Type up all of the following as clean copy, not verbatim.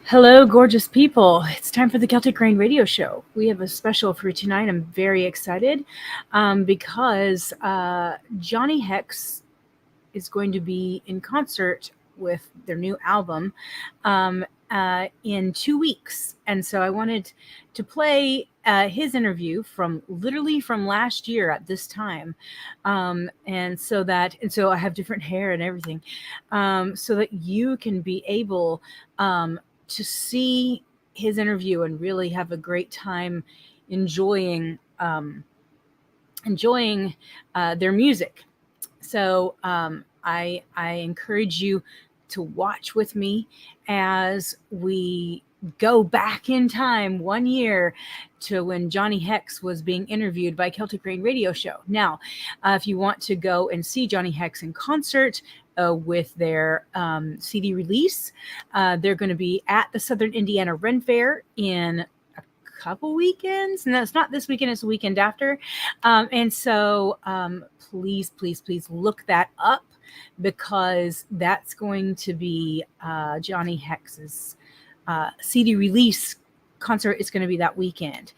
Hello, gorgeous people. It's time for the Celtic Rain Radio Show. We have a special for tonight. I'm very excited because Johnny Hex is going to be in concert with their new album in 2 weeks. And so I wanted to play his interview from literally from last year at this time. And so I have different hair and everything, so that you can be able to see his interview and really have a great time enjoying their music. So I encourage you to watch with me as we go back in time 1 year to when Johnny Hex was being interviewed by Celtic Rain Radio Show. Now, if you want to go and see Johnny Hex in concert with their CD release, they're going to be at the Southern Indiana Ren Fair in couple weekends. No, it's not this weekend, it's the weekend after. And so please, please, please look that up, because that's going to be Johnny Hex's CD release concert. Is going to be that weekend.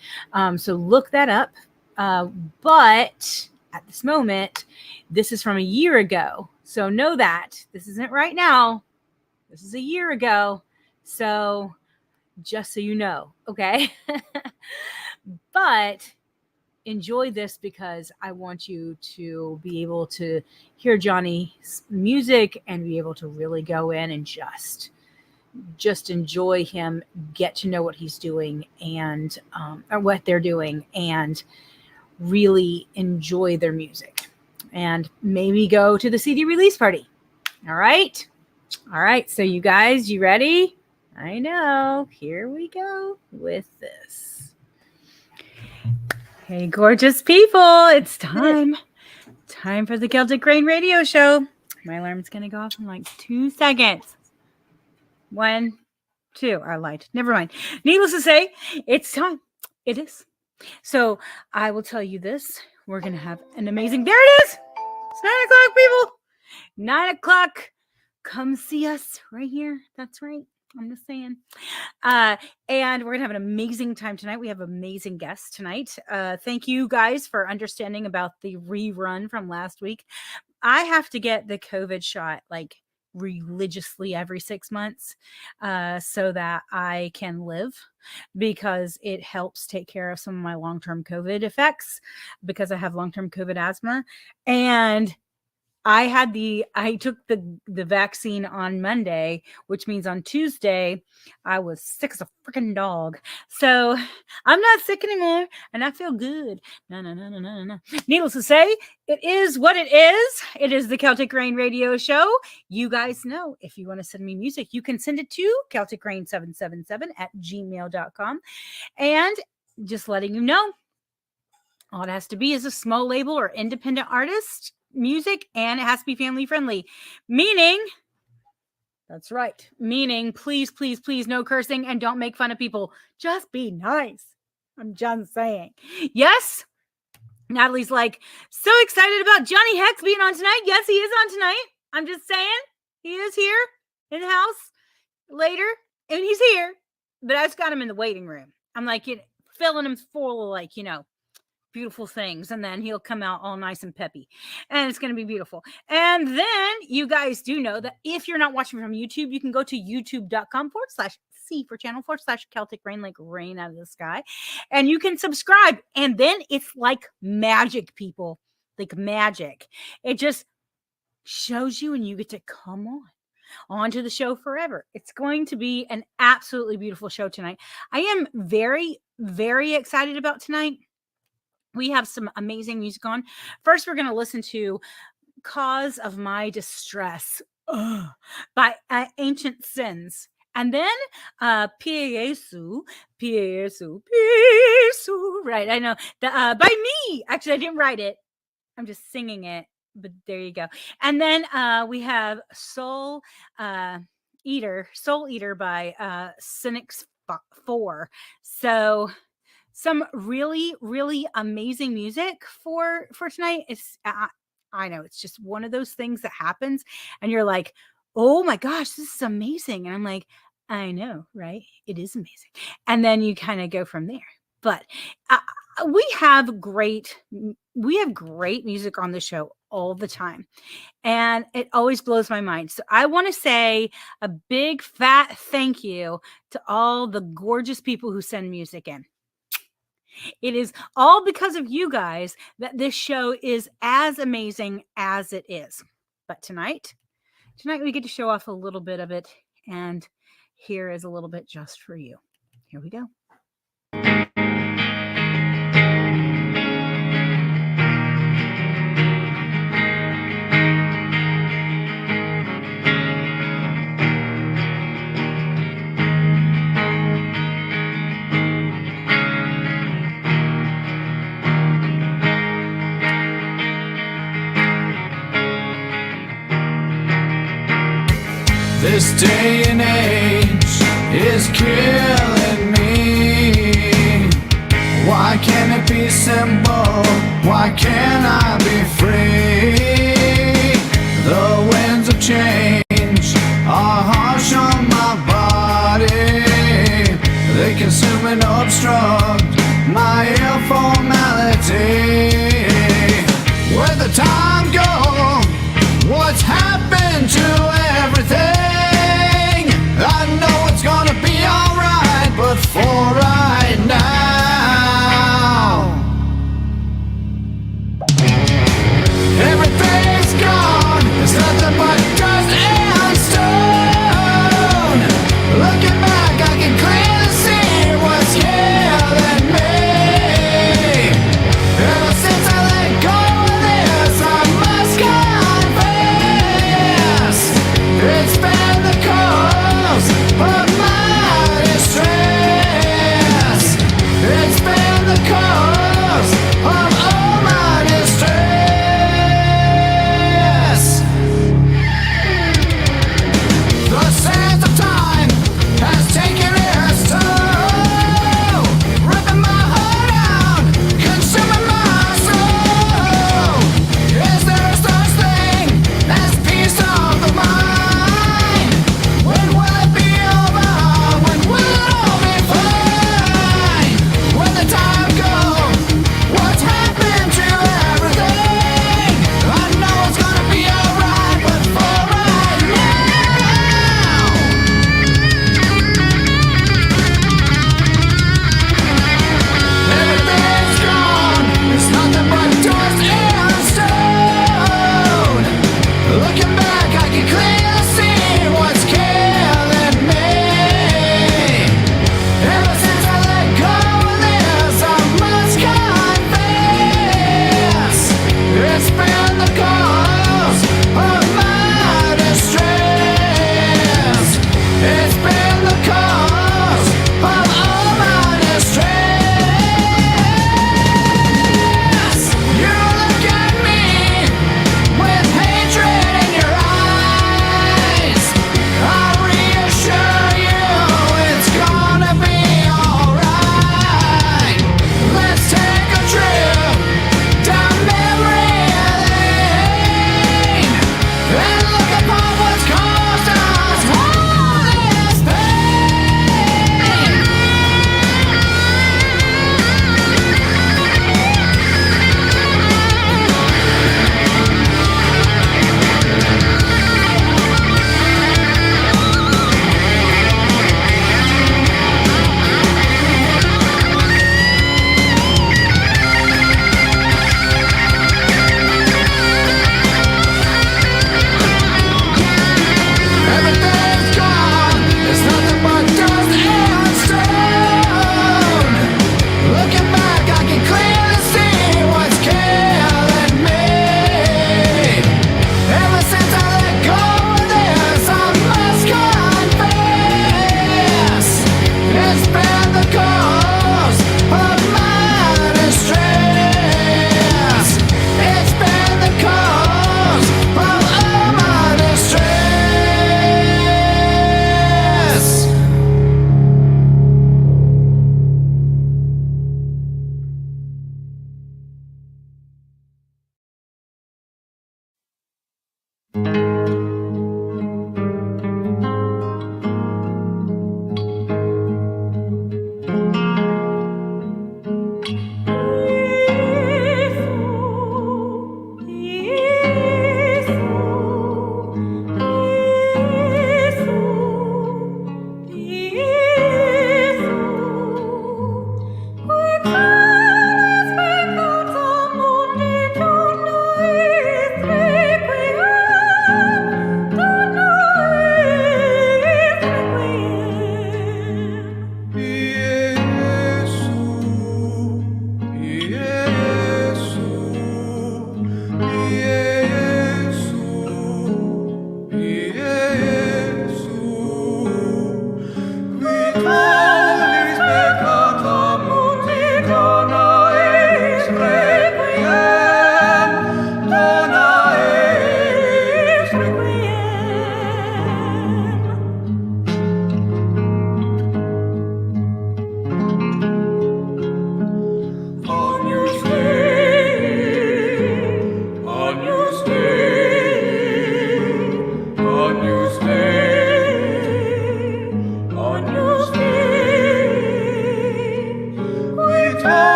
So look that up. But at this moment, this is from a year ago. So know that this isn't right now. This is a year ago. So just so you know, okay? But enjoy this, because I want you to be able to hear Johnny's music and be able to really go in and just enjoy him, get to know what he's doing and or what they're doing, and really enjoy their music, and maybe go to the CD release party. All right. So you guys, you ready? I know. Here we go with this. Hey, gorgeous people. It's time. Time for the Celtic Rain Radio Show. My alarm's going to go off in like 2 seconds. 1, 2. I lied. Never mind. Needless to say, it's time. It is. So I will tell you this. We're going to have an amazing... There it is. It's 9 o'clock, people. 9 o'clock. Come see us right here. That's right. I'm just saying. And we're going to have an amazing time tonight. We have amazing guests tonight. Thank you guys for understanding about the rerun from last week. I have to get the COVID shot like religiously every 6 months so that I can live, because it helps take care of some of my long-term COVID effects, because I have long-term COVID asthma. And I took the vaccine on Monday, which means on Tuesday I was sick as a freaking dog. So I'm not sick anymore, and I feel good. No. Needless to say, it is what it is. It is the Celtic Rain Radio Show. You guys know, if you want to send me music, you can send it to celticrain777@gmail.com. And just letting you know, all it has to be is a small label or independent artist music, and it has to be family friendly. Meaning, that's right. Meaning, please, please, please, no cursing, and don't make fun of people. Just be nice. I'm just saying. Yes? Natalie's like, so excited about Johnny Hex being on tonight. Yes, he is on tonight. I'm just saying. He is here in the house later, and he's here. But I just got him in the waiting room. I'm like, filling him full of, like, beautiful things, and then he'll come out all nice and peppy, and it's going to be beautiful. And then you guys do know that if you're not watching from YouTube, you can go to youtube.com/C for channel /Celtic Rain, like rain out of the sky, and you can subscribe. And then it's like magic, people, like magic. It just shows you, and you get to come onto the show forever. It's going to be an absolutely beautiful show tonight. I am very, very excited about tonight. We have some amazing music on. First, we're going to listen to Cause of My Distress by Ancient Sins. And then Piesu, right, I know, by me. Actually, I didn't write it. I'm just singing it, but there you go. And then we have Soul Eater by Cynics 4. So some really, really amazing music for tonight. It's I know it's just one of those things that happens, and you're like, oh my gosh, this is amazing. And I'm like, I know, right? It is amazing. And then you kind of go from there. But we have great music on the show all the time. And it always blows my mind. So I want to say a big fat thank you to all the gorgeous people who send music in. It is all because of you guys that this show is as amazing as it is. But tonight we get to show off a little bit of it, and here is a little bit just for you. Here we go. This day and age is killing me. Why can't it be simple? Why can't I be free? The winds of change are harsh on my body. They consume and obstruct my informality. Where'd the time go? What's happened to everything? I know it's gonna be alright, but for right now, everything's gone. It's nothing but dust and stone. Looking back, I can clearly see what's killing me. Ever since I let go of this, I must confess,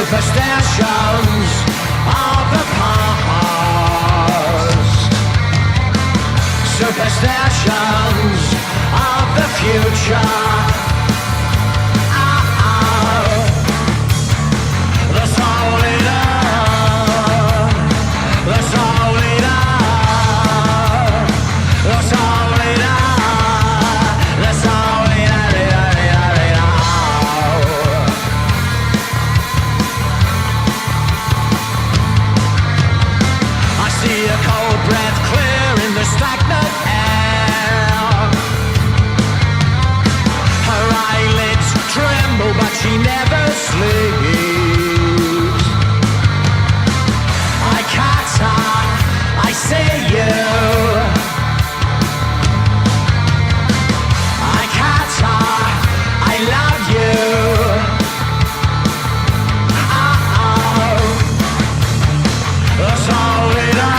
superstitions of the past, superstitions of the future. The soul leader, the soul leader, the soul leader, the soul leader, I see a cold breath clear in the stagnant air. Her eyelids tremble, but she never sleeps. I catch her, I see you. I catch her, I love you. The soul leader,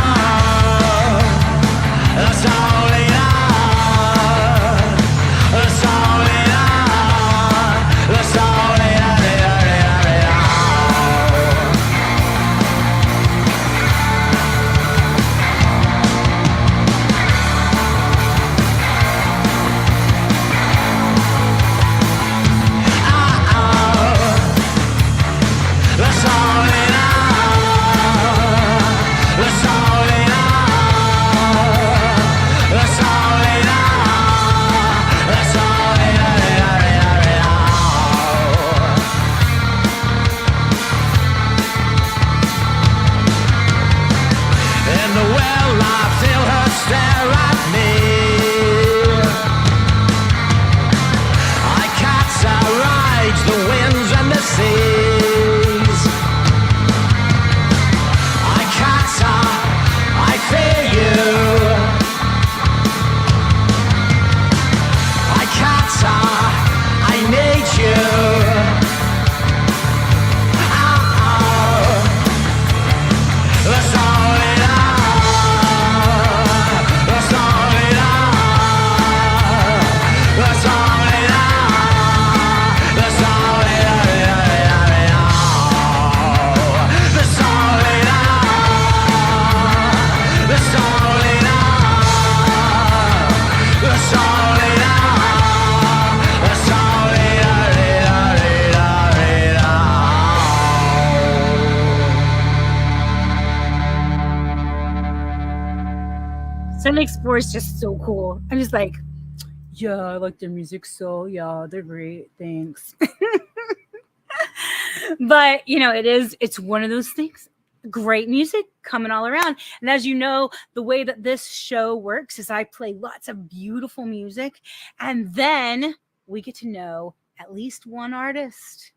the soul leader, the soul leader, the soul leader, the soul leader, the soul leader, the soul leader, the soul leader. In the well, I feel her stare at me. I catch her rides the winds and the seas. I catch her, I fear you. I catch her, I need you. The soul leader, the soul leader, the soul leader, the soul leader, the soul leader, the soul leader, the soul leader, the soul Celtic Explore is just so cool. I'm just like, yeah, I like their music, so yeah, they're great. Thanks. But it's one of those things. Great music coming all around. And as you know, the way that this show works is I play lots of beautiful music, and then we get to know at least one artist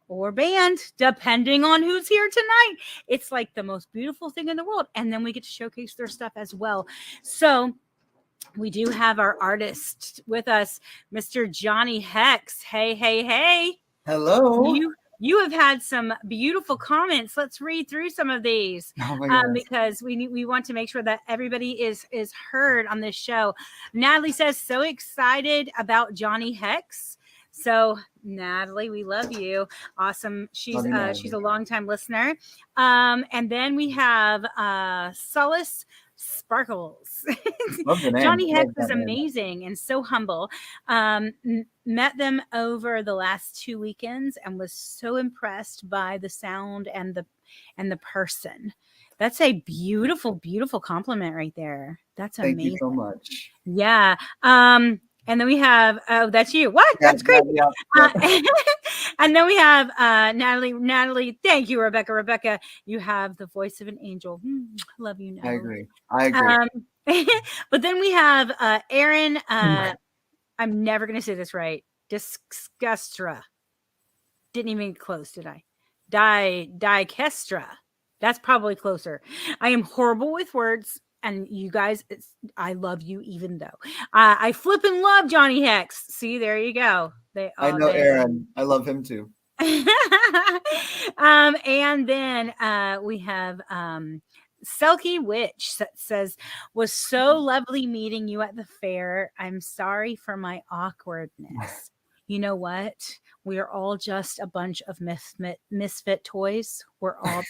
or band, depending on who's here tonight. It's like the most beautiful thing in the world. And then we get to showcase their stuff as well. So we do have our artist with us, Mr. Johnny Hex. Hey, hey, hey. Hello. You have had some beautiful comments. Let's read through some of these, Oh my gosh. because we want to make sure that everybody is heard on this show. Natalie says, so excited about Johnny Hex. So Natalie, we love you. Awesome. She's Love you, Natalie. she's a longtime listener. And then we have Solace Sparkles. Love the name. Johnny Love Hex that is name. amazing and so humble. Met them over the last 2 weekends and was so impressed by the sound and the person. That's a beautiful, beautiful compliment right there. That's amazing. Thank you so much. Yeah. And then we have, that's you. What? Yeah, That's great. yeah. And then we have Natalie. Natalie, thank you, Rebecca. Rebecca, you have the voice of an angel. Love you, Natalie. I agree. But then we have Aaron. I'm never going to say this right. Disgustra. Didn't even get close, did I? Dikestra. That's probably closer. I am horrible with words. And you guys, I love you even though. I flippin' love Johnny Hex. See, there you go. I know Aaron. I love him too. And then we have Selkie Witch that says, was so lovely meeting you at the fair. I'm sorry for my awkwardness. you know what? We are all just a bunch of misfit toys. We're all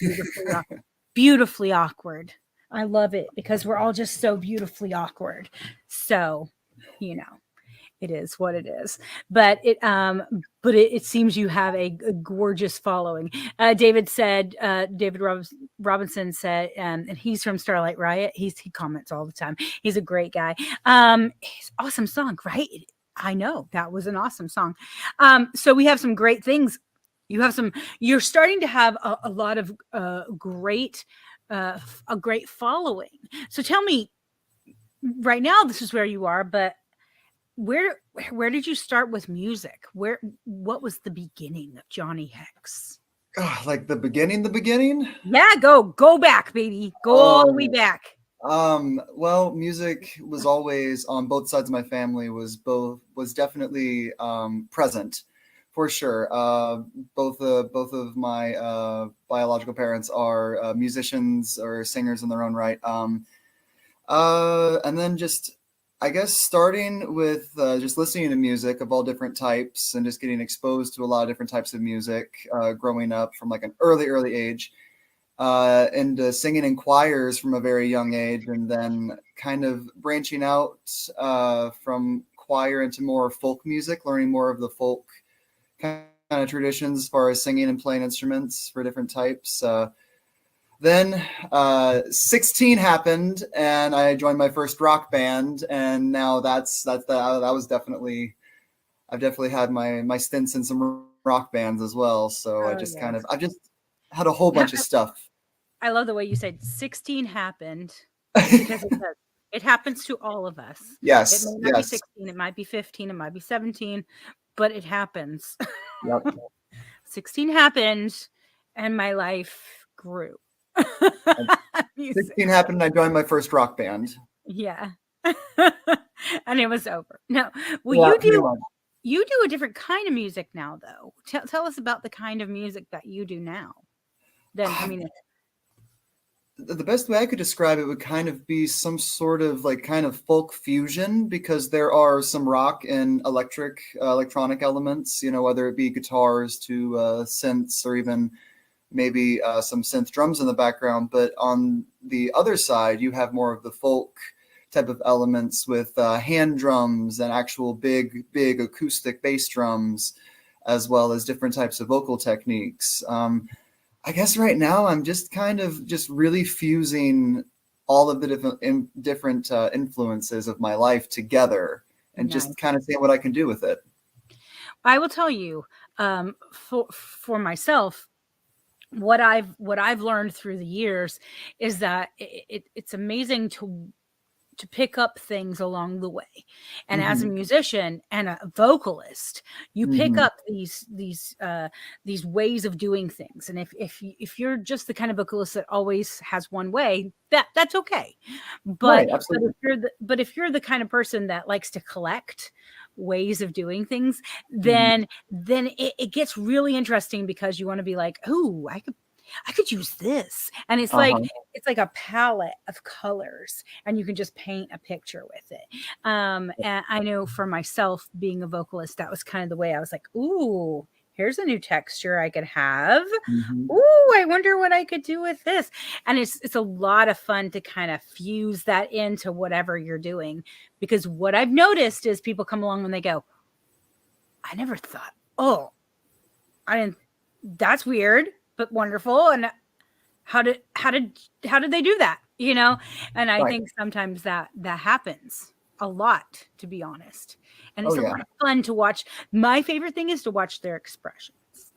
beautifully awkward. I love it because we're all just so beautifully awkward. So, you know, it is what it is. But it seems you have a gorgeous following. David Robinson said, and he's from Starlight Riot. He comments all the time. He's a great guy. He's awesome song, right? I know that was an awesome song. So we have some great things. You're starting to have a lot of great, a great following. So tell me, right now, this is where you are, but where did you start with music? What was the beginning of Johnny Hex? Like the beginning? Yeah, go back, baby. Go all the way back. Well, music was always on both sides of my family, was definitely present for sure. Both of my biological parents are musicians or singers in their own right. And then just, I guess, starting with just listening to music of all different types and just getting exposed to a lot of different types of music growing up from like an early age, and singing in choirs from a very young age, and then kind of branching out from choir into more folk music, learning more of the folk kind of traditions as far as singing and playing instruments for different types. Then 16 happened, and I joined my first rock band, and now that was definitely, I've definitely had my stints in some rock bands as well. So I've just had a whole bunch of stuff. I love the way you said 16 happened, because it happens to all of us. Yes, it may not be 16, it might be 15, it might be 17, but it happens. Yep. 16 happened, and my life grew. 16 happened, and I joined my first rock band. Yeah. And it was over. No. Well, you do a different kind of music now, though. Tell us about the kind of music that you do now. Then, I mean, the best way I could describe it would kind of be some sort of like kind of folk fusion, because there are some rock and electronic elements, whether it be guitars to synths, or even maybe some synth drums in the background. But on the other side, you have more of the folk type of elements with hand drums and actual big acoustic bass drums, as well as different types of vocal techniques. I guess right now I'm just kind of just really fusing all of the different influences of my life together, and just kind of seeing what I can do with it. I will tell you, for myself, what I've learned through the years is that it's amazing to pick up things along the way. And as a musician and a vocalist, you pick up these ways of doing things. And if you're just the kind of vocalist that always has one way, that's okay. But, right, but if you're the kind of person that likes to collect ways of doing things, then it gets really interesting, because you want to be like, oh, I could use this. And it's like a palette of colors, and you can just paint a picture with it. And I know for myself, being a vocalist, that was kind of the way I was like, ooh, here's a new texture I could have. Ooh, I wonder what I could do with this. And it's a lot of fun to kind of fuse that into whatever you're doing, because what I've noticed is people come along and they go, I never thought, that's weird, but wonderful. And how did they do that? And I think sometimes that happens a lot, to be honest. And it's a lot of fun to watch. My favorite thing is to watch their expressions.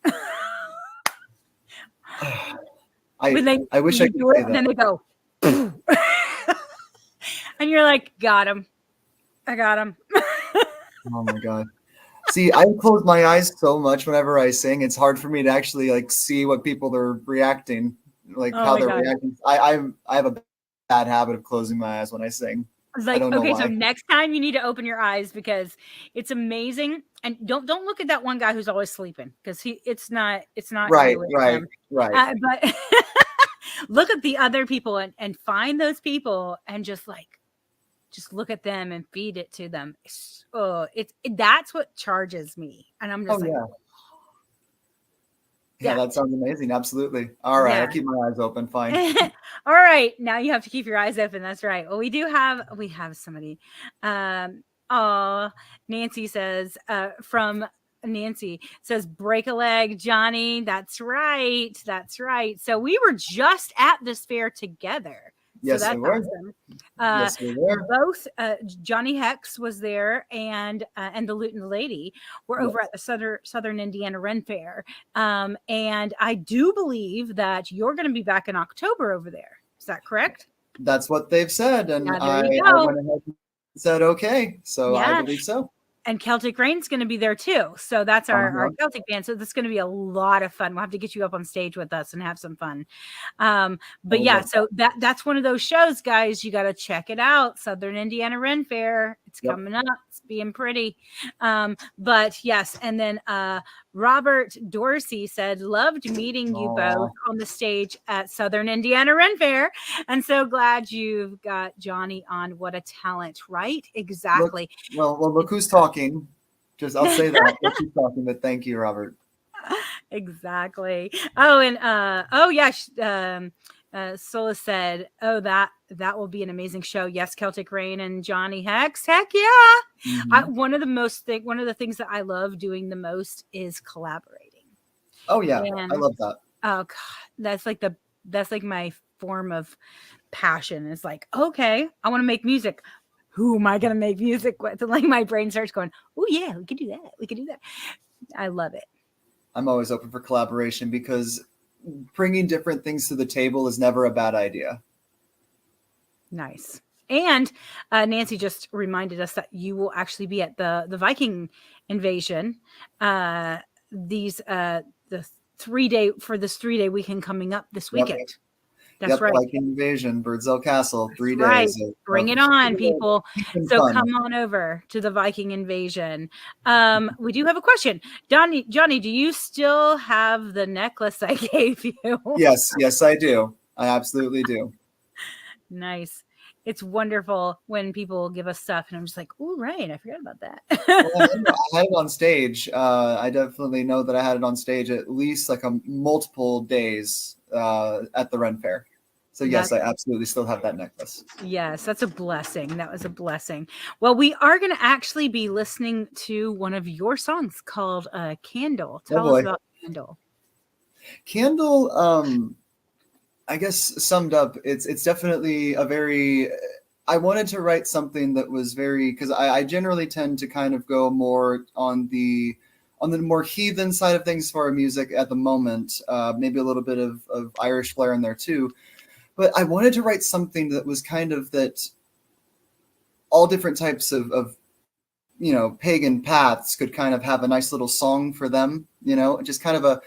I wish I could do it, and then they go, and you're like, got him. I got him. Oh my God. See, I close my eyes so much whenever I sing. It's hard for me to actually like see what people are reacting, like how they're reacting. I have a bad habit of closing my eyes when I sing. I was like, okay, so next time you need to open your eyes, because it's amazing. And don't look at that one guy who's always sleeping, because it's not right. But look at the other people and find those people, and just like, just look at them and feed it to them. That's what charges me. And I'm Oh just like, yeah. Yeah, yeah, that sounds amazing. Absolutely. All right, yeah. I'll keep my eyes open. Fine. All right, now you have to keep your eyes open. That's right. Well, we have somebody. Oh, Nancy says from Nancy says break a leg, Johnny. That's right. That's right. So we were just at this fair together. So Yes, we that's were. awesome. Yes, we were. Both Johnny Hex was there, and the Luton Lady were over Yes. at the Southern Indiana Ren Fair. And I do believe that you're going to be back in October over there. Is that correct? That's what they've said, and Yeah, there you I go. went ahead and said okay. So I Yeah. believe so. And Celtic Rain's going to be there too. So that's our Uh-huh. Celtic band. So that's going to be a lot of fun. We'll have to get you up on stage with us and have some fun. But I yeah, love so that's one of those shows, guys. You got to check it out. Southern Indiana Ren Fair. It's Yep. coming up. It's being pretty. But yes, and then Robert Dorsey said, loved meeting you both on the stage at Southern Indiana Ren Fair. And so glad you've got Johnny on. What a talent, right? Exactly. Look who's talking. Just I'll say that. Look who's talking, but thank you, Robert. Exactly. Oh, and oh yeah, Sola said, "Oh, that will be an amazing show." Yes, Celtic Rain and Johnny Hex. Heck yeah! Mhm. One of the things that I love doing the most is collaborating. Oh yeah, And, I love that. oh god, that's like my form of passion. It's like, okay, I want to make music. Who am I going to make music with? And like my brain starts going, oh yeah, we could do that. We could do that. I love it. I'm always open for collaboration because bringing different things to the table is never a bad idea. Nice. And Nancy just reminded us that you will actually be at the Viking invasion. The 3-day weekend coming up this weekend. Yep. That's right. Viking invasion, Birdsell Castle, 3 That's right. days. Bring it on, people. So fun. come on over to the Viking invasion. We do have a question. Johnny, do you still have the necklace I gave you? Yes, I do. I absolutely do. Nice. It's wonderful when people give us stuff and I'm just like, oh, right. I forgot about that. I had it on stage. I definitely know that I had it on stage at least like multiple days at the Ren Fair. So yes, I absolutely still have that necklace. Yes, that's a blessing. That was a blessing. Well, we are going to actually be listening to one of your songs called Candle. Tell us about Candle. Candle, I guess summed up, it's definitely I wanted to write something that was very, because I generally tend to kind of go more on the more heathen side of things for our music at the moment, maybe a little bit of Irish flair in there too. But I wanted to write something that was kind of that all different types of pagan paths could kind of have a nice little song for them, just kind of a,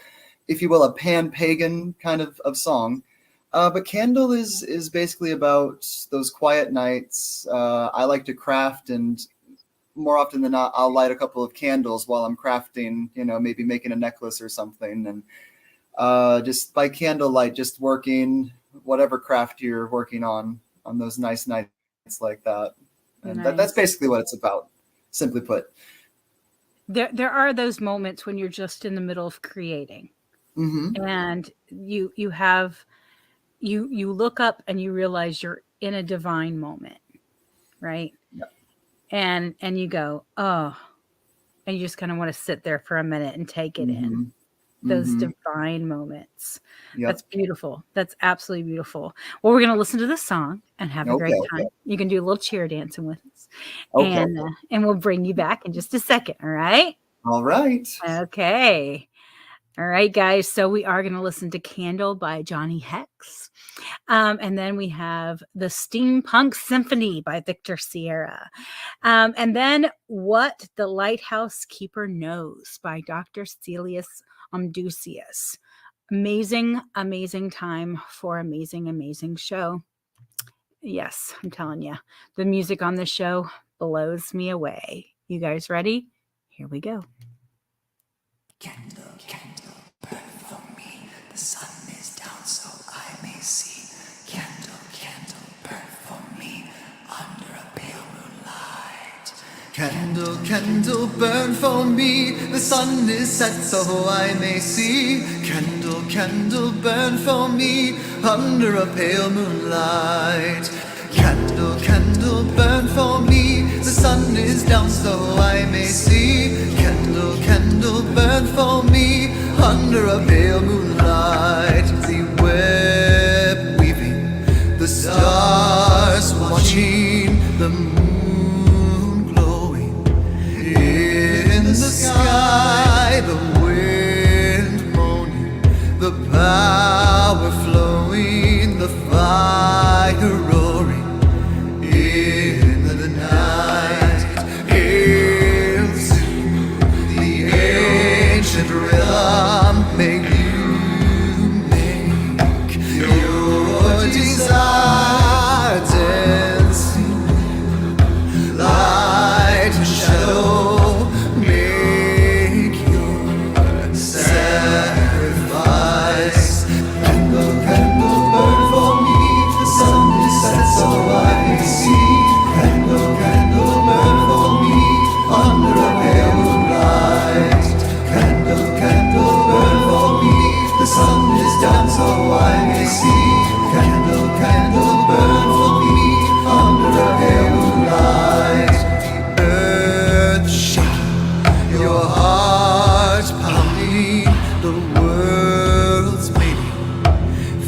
if you will, a pan-pagan kind of song. But Candle is basically about those quiet nights. I like to craft, and more often than not, I'll light a couple of candles while I'm crafting, maybe making a necklace or something. And just by candlelight, just working whatever craft you're working on those nice nights like that. And that's basically what it's about, simply put. There are those moments when you're just in the middle of creating. Mm-hmm. And you look up and you realize you're in a divine moment, right? Yep. And you go, oh, and you just kind of want to sit there for a minute and take it in. Those divine moments. Yep. That's beautiful. That's absolutely beautiful. Well, we're going to listen to this song and have a great time. Okay. You can do a little cheer dancing with us. Okay. And we'll bring you back in just a second. All right? All right. Okay. All right, guys. So we are going to listen to Candle by Johnny Hex. And then we have the Steampunk Symphony by Victor Sierra. And then What the Lighthouse Keeper Knows by Dr. Celius Amdusius. Amazing, amazing time for amazing show. Yes, I'm telling you, the music on this show blows me away. You guys ready? Here we go. Candle, candle, burn for me. The sun is down so I may see. Candle, candle, burn for me. Under a pale Candle, candle, burn for me. The sun is set so I may see. Candle, candle, burn for me under a pale moonlight. Candle, candle, burn for me. The sun is down so I may see. Candle, candle, burn for me under a pale moonlight. The web weaving, the stars watching, the moon glowing in the sky, the wind moaning, the power flowing, the fire roaring in the night. Hail to the ancient rhythm, may you make your desire dancing, light and shadow, make your sacrifice. Candle, candle, burn for me. The sun is set so I may see. Candle, candle, burn for me under a pale moonlight. Candle, candle, burn for me. The sun is down so I may see. Candle, candle, burn for me under a pale moonlight. The earth shine, your heart pounding, the world's beating.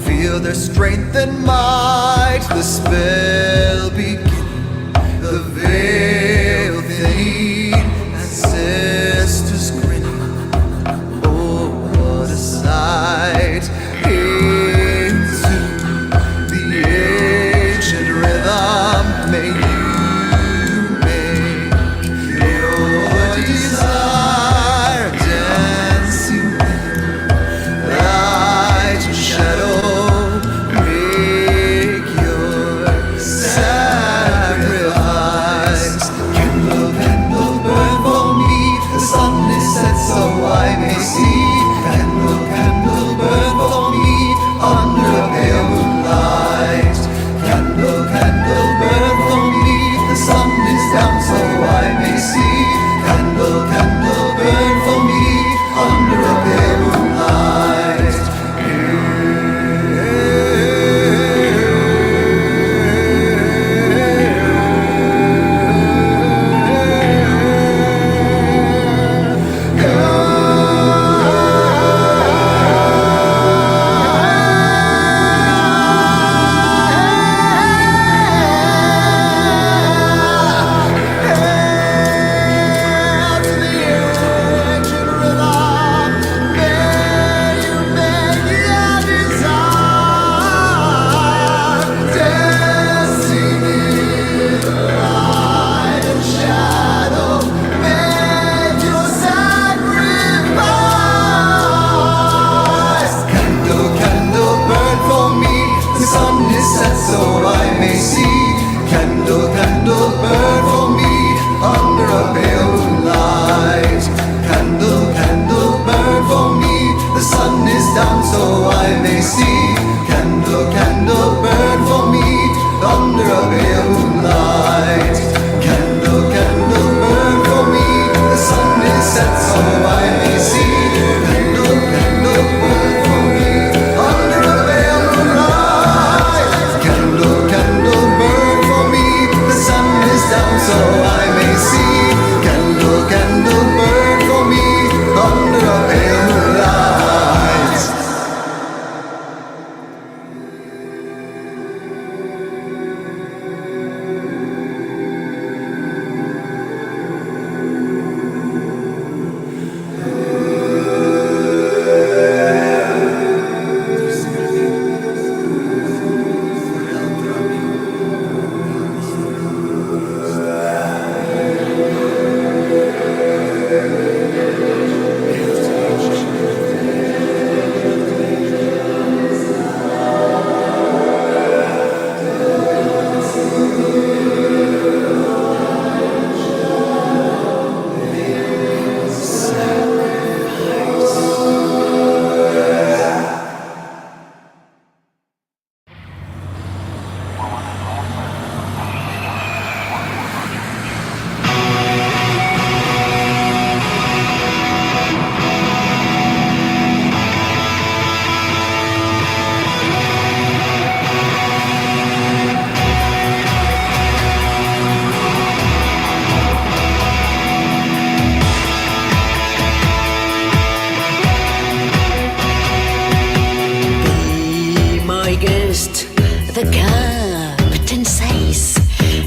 Feel their strength and might, the spell beginning, the veil thinning, ancestors grinning. Oh, what a sight! Into the ancient rhythm, may you make your desire dancing, light and shadow, make your sacrifice. Candle, candle, burn for me. The sun is set so I may see. Candle, candle, burn for me under a pale moonlight. Candle, candle, burn for me. The sun is down so I may see. Candle, candle, burn for me under a pale moonlight.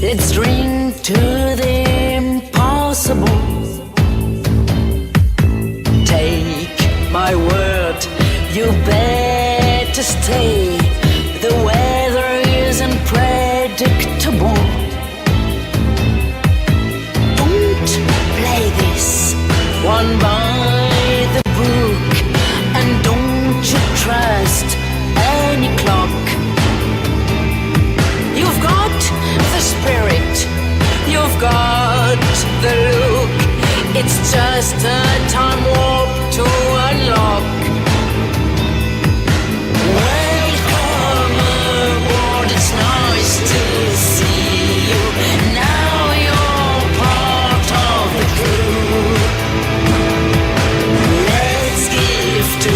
Let's drink to the impossible. Take my word, you better stay. The weather is unpredictable. Don't play this one by the book, and don't you trust any clock. You've got the spirit, you've got the look. It's just a time warp to unlock. Welcome aboard, it's nice to see you. Now you're part of the crew. Let's give to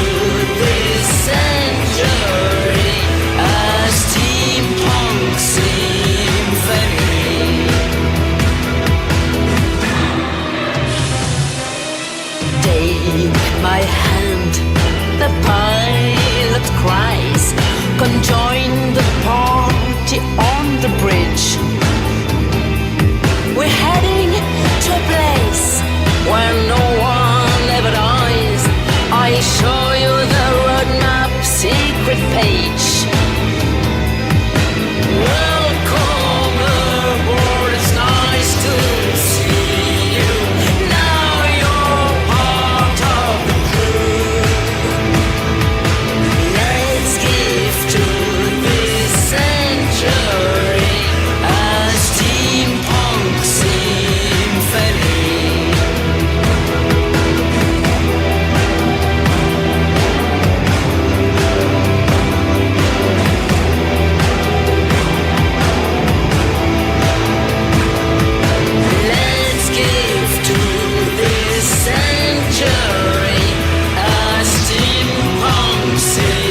this century a steampunk symphony. Take my hand, the pilot cries. Conjoin the party on the bridge. We're heading to a place where no one ever dies. I show you the roadmap secret page. Welcome aboard, it's nice to see you. Now you're part of the crew. Let's give to this century a steampunk symphony. Let's give to this century a steampunk symphony.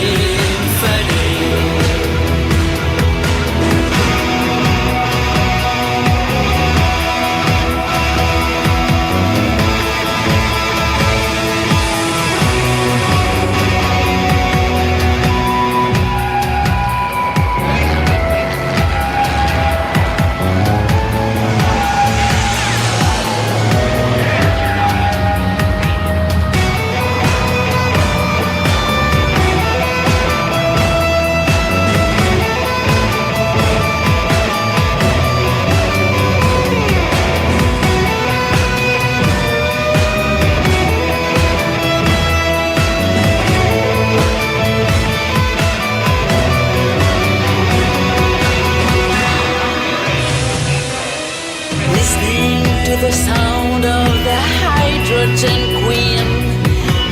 Listening to the sound of the hydrogen queen.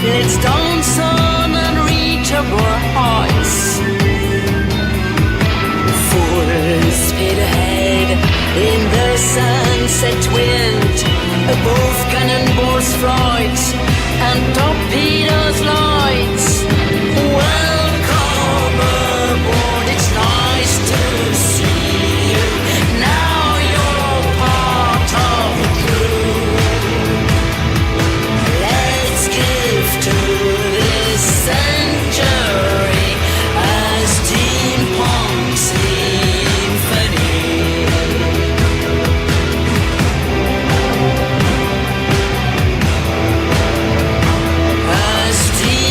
Let's dance on unreachable heights. Full speed ahead in the sunset wind, above cannonballs flight and torpedoes lights. Welcome aboard, it's nice to see you. Now you're part of the crew. Let's give to this century a steampunk symphony. A steampunk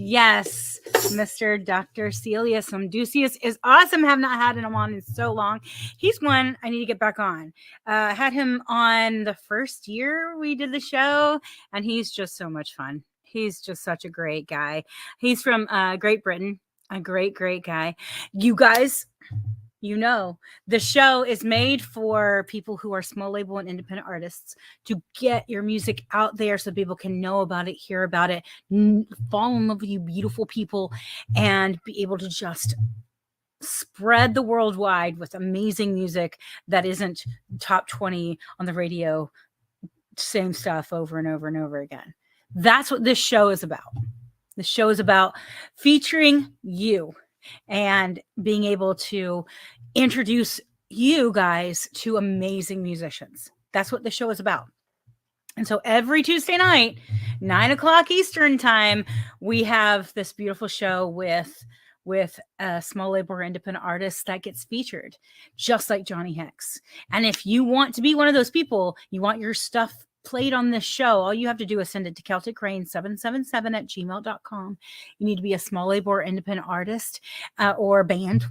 Yes, Mr. Dr. Celius Ducius is awesome. Have not had him on in so long. He's one I need to get back on. Had him on the first year we did the show, and he's just so much fun. He's just such a great guy. He's from Great Britain, a great guy. You guys, you know, the show is made for people who are small label and independent artists to get your music out there so people can know about it, hear about it, fall in love with you beautiful people, and be able to just spread the worldwide with amazing music that isn't top 20 on the radio, same stuff over and over and over again. That's what this show is about. The show is about featuring you and being able to introduce you guys to amazing musicians. That's what the show is about. And so every Tuesday night, 9:00 Eastern time, we have this beautiful show with a small label or independent artist that gets featured, just like Johnny Hex. And if you want to be one of those people, you want your stuff played on this show, all you have to do is send it to celticrain777@gmail.com. You need to be a small label or independent artist or band,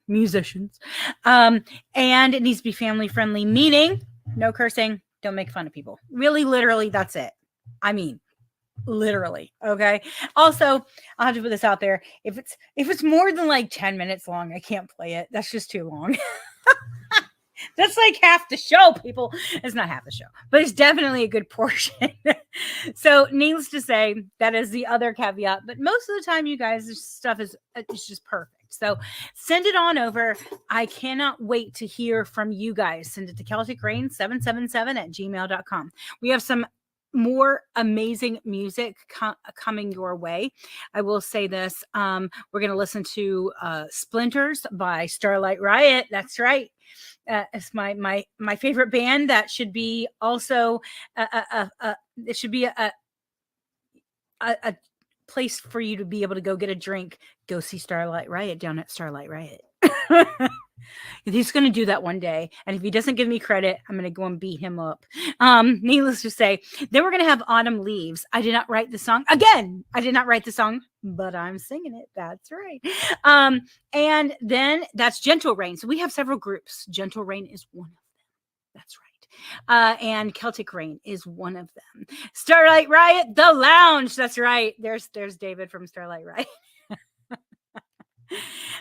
musicians. And it needs to be family friendly, meaning no cursing, don't make fun of people. Really, literally, that's it. I mean, literally. Okay. Also, I'll have to put this out there. If it's more than like 10 minutes long, I can't play it. That's just too long. That's like half the show, people. It's not half the show, but it's definitely a good portion. So needless to say, that is the other caveat. But most of the time, you guys, this stuff is just perfect. So send it on over. I cannot wait to hear from you guys. Send it to celticrain777@gmail.com. We have some more amazing music coming your way. I will say this. We're going to listen to Splinters by Starlight Riot. That's right. It's my favorite band. That should be also it should be a place for you to be able to go get a drink. Go see Starlight Riot down at Starlight Riot. He's going to do that one day, and if he doesn't give me credit, I'm going to go and beat him up. Needless to say, then we're going to have Autumn Leaves. I did not write the song. Again, I did not write the song, but I'm singing it. That's right. And then that's Gentle Rain. So we have several groups. Gentle Rain is one of them. That's right. And Celtic Rain is one of them. Starlight Riot, The Lounge. That's right. There's David from Starlight Riot.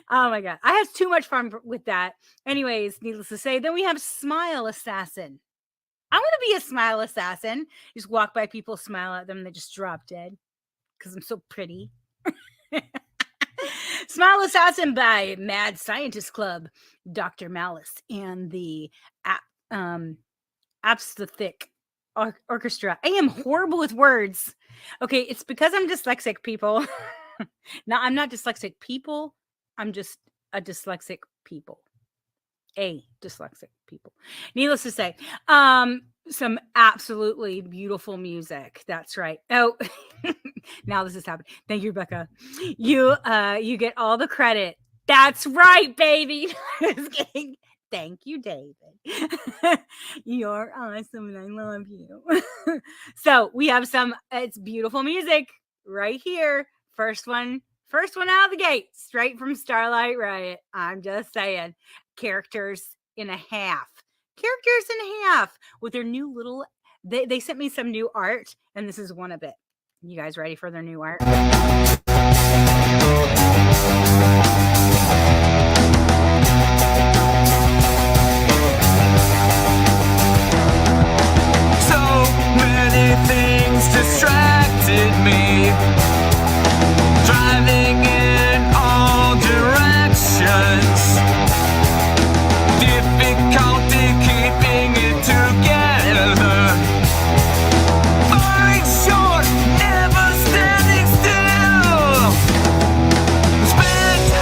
Oh my God. I have too much fun with that. Anyways, needless to say, then we have Smile Assassin. I want to be a smile assassin. Just walk by people, smile at them, and they just drop dead because I'm so pretty. Smile Assassin by Mad Scientist Club, Dr. Malice, and the Absinthic Orchestra. I am horrible with words. Okay, it's because I'm dyslexic, people. No, I'm not dyslexic people. I'm just a dyslexic people. Dyslexic people. Needless to say, some absolutely beautiful music. That's right. Oh, now this is happening. Thank you, Rebecca. You get all the credit. That's right, baby. Just kidding. Thank you, David. You're awesome and I love you. So we have it's beautiful music right here. First one out of the gate, straight from Starlight Riot. I'm just saying. Characters in a half with their new little, they sent me some new art, and this is one of it. You guys ready for their new art? So many things distracted me, driving in all directions, difficulty keeping it together, falling short, never standing still, spent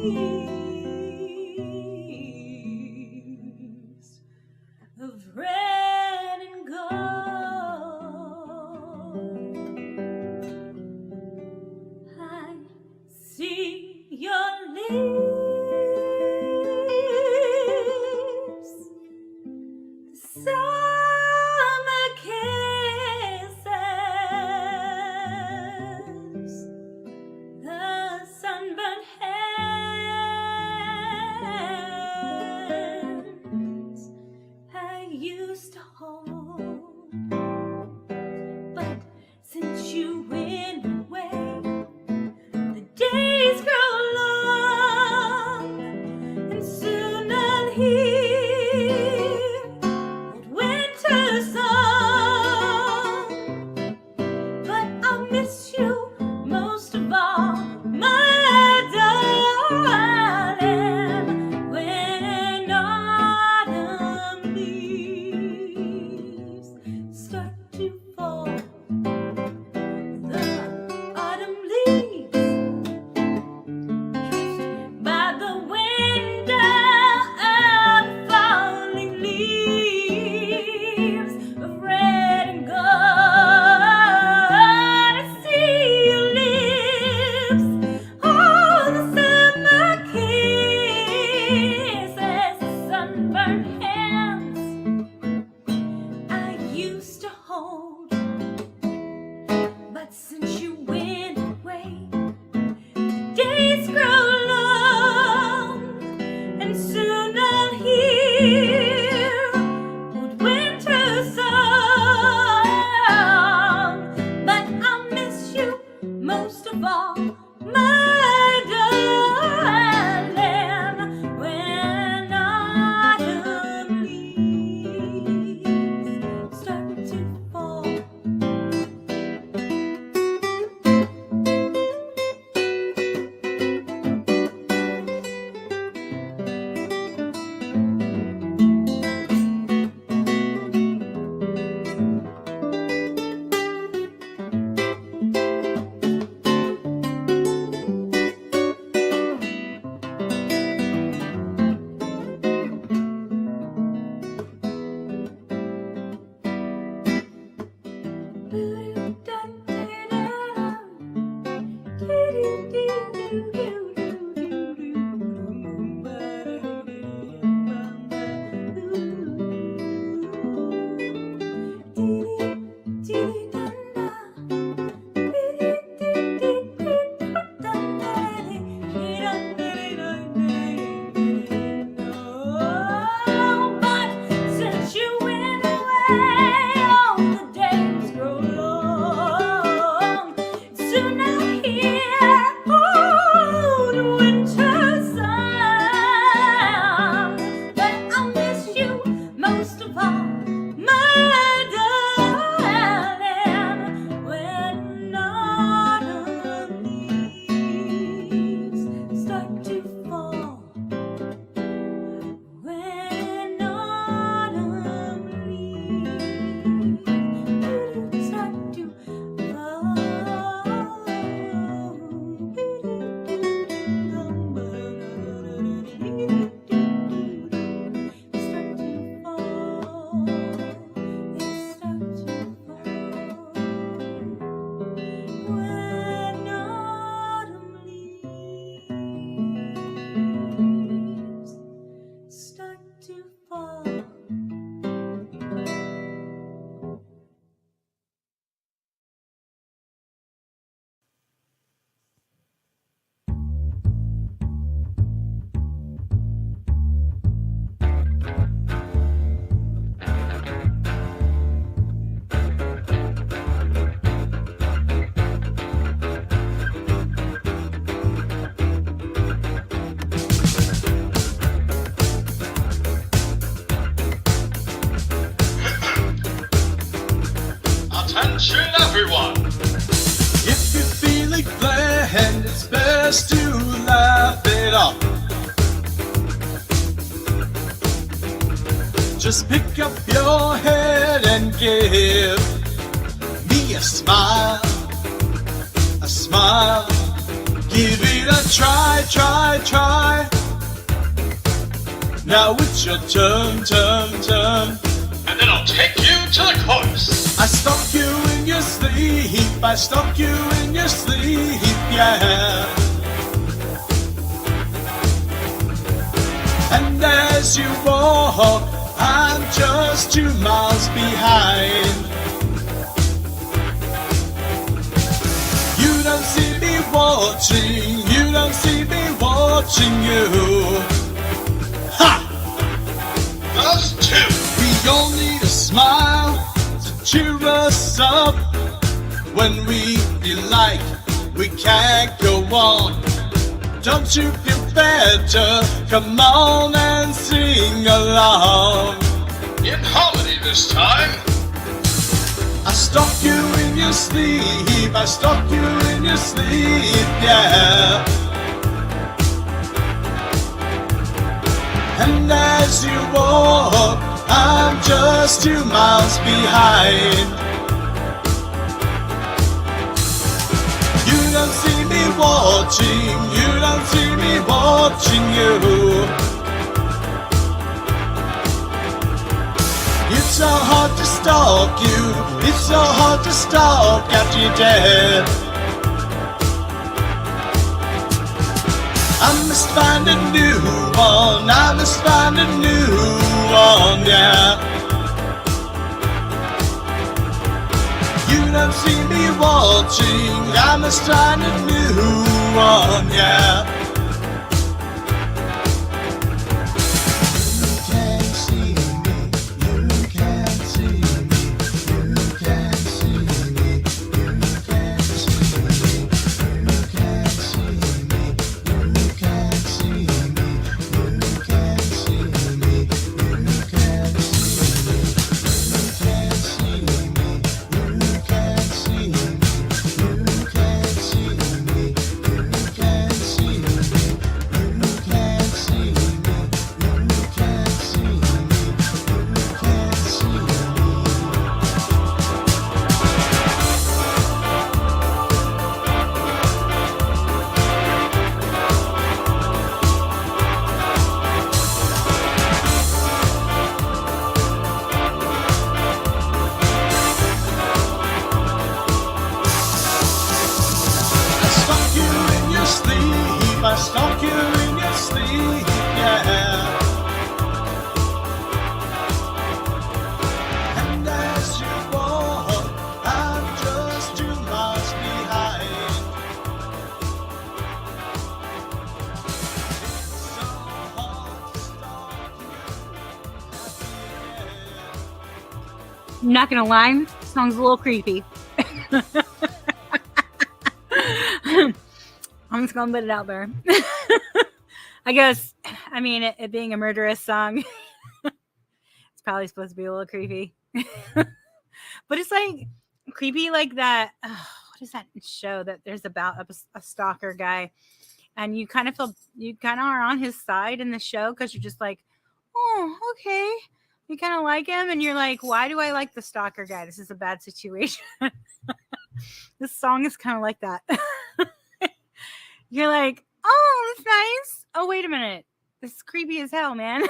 leaves of red and gold. I see your lips, the summer kisses, the sunburned hands I used to hold. But since you went away, the days grow long, and soon I'll hear old winter song. But I'll miss you most of all, my darling, when autumn leaves start to fall. The autumn leaves kissed by the window of falling leaves of red and gold. I see your lips, all the summer kisses, the sunburned hands I used to hold. But since you went away, the days grow long, and soon I'll hear old winter song. But I'll miss you most of all, my darling, when autumn leaves start to fall. But since you went away, all the days grow long. Soon I'll hear old winter song. But I'll miss you most of all, my darling, when autumn leaves start to fall. When autumn leaves start to start to fall. Attention everyone! If you're feeling bland, it's best to laugh it off. Just pick up your head and give me a smile, a smile. Give it a try, try, try. Now it's your turn, turn. And then I'll take you to the chorus. I stalk you in your sleep, I stalk you in your sleep, yeah. And as you walk, I'm just 2 miles behind. You don't see me watching, you don't see me watching you. Ha! Us two. We all need a smile to cheer us up when we feel like we can't go on. Don't you feel better? Come on and sing along. In harmony this time. I stalk you in your sleep, I stalk you in your sleep, yeah. And as you walk, I'm just 2 miles behind. You don't see me watching, you don't see me watching you. It's so hard to stalk you, it's so hard to stalk after you're dead. I must find a new one, I must find a new one, yeah. You don't see me watching, I must find a new one, yeah. You can't see me, you can't see me, you can't see me, you can't see me, you can't see me, you can't see me, you can't see me, you can't see me, you can't see me, you can't see me, you can't see me, you can't see me, you can't see me, you can't see me, you can't see me. I stalk you in your sleep, I stalk you in your sleep, yeah. And as you walk, I'm just 2 miles behind. It's so hard to stalk you at the end. Not gonna lie, song's a little creepy. I'm just gonna put it out there. I guess, I mean, it being a murderous song, it's probably supposed to be a little creepy. But it's like creepy like that. What is that show that there's about a stalker guy? And you kind of feel, you kind of are on his side in the show because you're just like, oh, okay. You kind of like him and you're like, why do I like the stalker guy? This is a bad situation. This song is kind of like that. You're like, oh, that's nice. Oh, wait a minute. This is creepy as hell, man.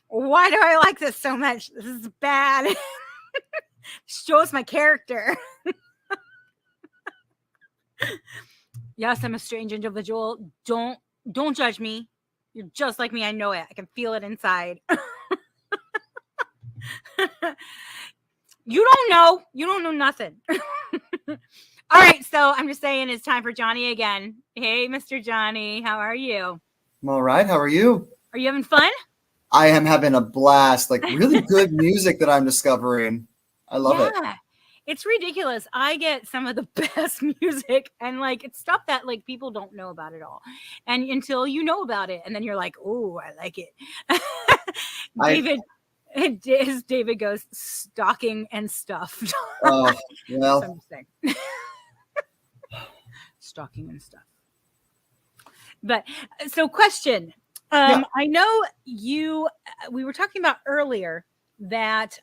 Why do I like this so much? This is bad. Shows my character. Yes, I'm a strange individual. Don't judge me. You're just like me. I know it. I can feel it inside. You don't know. You don't know nothing. All right. So I'm just saying it's time for Johnny again. Hey, Mr. Johnny. How are you? I'm all right. How are you? Are you having fun? I am having a blast. Like really good music that I'm discovering. I love it. It's ridiculous. I get some of the best music and like it's stuff that like people don't know about at all. And until you know about it. And then you're like, oh, I like it. David goes stalking and stuff. Oh, well. So I'm just saying. Stalking and stuff. But so question. I know we were talking about earlier that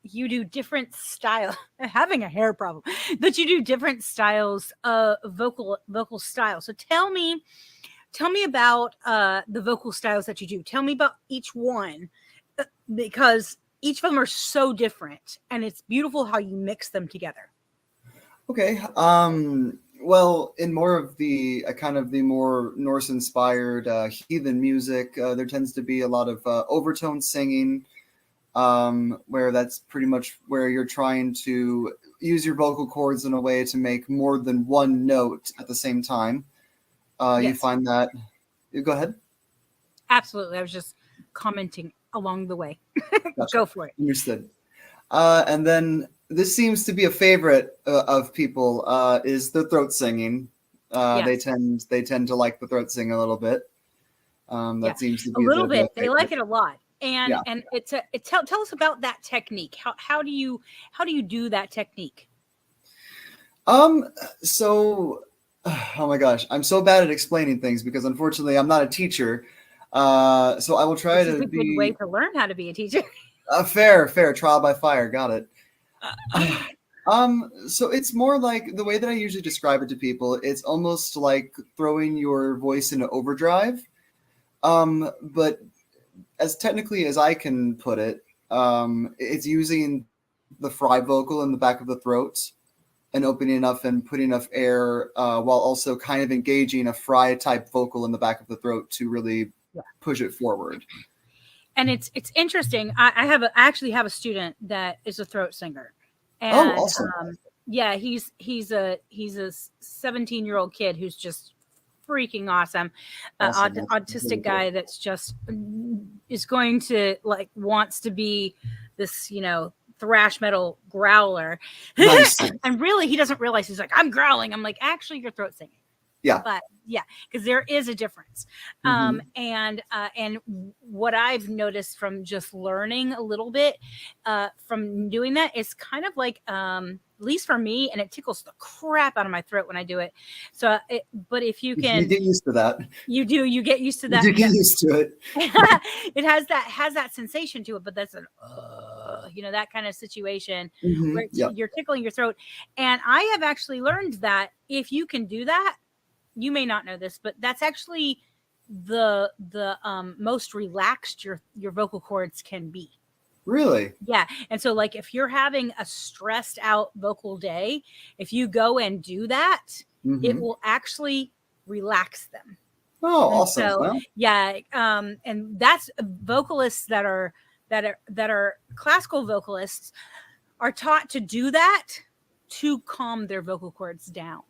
you do different style having a hair problem that you do different styles of vocal style. So tell me tell me about the vocal styles that you do. Tell me about each one, because each of them are so different, and it's beautiful how you mix them together. Okay. Well, in more of the kind of the more Norse-inspired heathen music, there tends to be a lot of overtone singing, where that's pretty much where you're trying to use your vocal cords in a way to make more than one note at the same time. You Yes. find that. You go ahead. Absolutely. I was just commenting along the way. Gotcha. Go for it. Understood. And then this seems to be a favorite of people, is the throat singing. They Yes. tend to like the throat sing a little bit. Yeah. That seems to A be little the bit. They like favorite. it a lot. And Yeah. and tell us about that technique. How do you do that technique? So, oh my gosh, I'm so bad at explaining things because unfortunately I'm not a teacher. So I will try This is to a good way be to learn how to be a teacher. fair trial by fire. Got it. So it's more like the way that I usually describe it to people, it's almost like throwing your voice into overdrive. But as technically as I can put it, it's using the fry vocal in the back of the throat and opening enough and putting enough air, while also kind of engaging a fry type vocal in the back of the throat to really push it forward. And it's interesting. I actually have a student that is a throat singer, Oh, and awesome. yeah, he's a 17-year-old kid who's just freaking awesome. Awesome. That's Autistic really guy cool. that's just is going to wants to be this thrash metal growler. Nice. And really he doesn't realize, he's like, I'm growling. I'm like, actually you're throat singing. Yeah. But yeah, because there is a difference. Mhm. And what I've noticed from just learning a little bit from doing that is kind of like, at least for me, and it tickles the crap out of my throat when I do it. So but if you You can, get used to that. you get used to You that. do get used to it. It has that sensation to it, but that's an that kind of situation where Yep. you're tickling your throat. And I have actually learned that if you can do that, you may not know this, but that's actually the most relaxed your vocal cords can be. Really? Yeah. And so like if you're having a stressed out vocal day, if you go and do that, it will actually relax them. Oh, And awesome. so Well, yeah, and that's vocalists that are classical vocalists are taught to do that to calm their vocal cords down.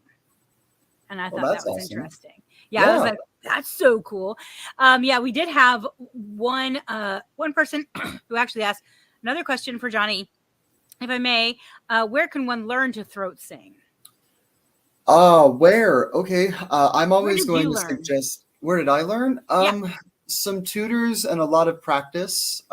And I thought that that's was awesome. interesting. Yeah, I was Yeah. like, that's so cool. Yeah, we did have one person who actually asked another question for Johnny, if I may. Where can one learn to throat sing? Where? Okay. I'm always did going you to learn? suggest. Where did I learn? Yeah. Some tutors and a lot of practice.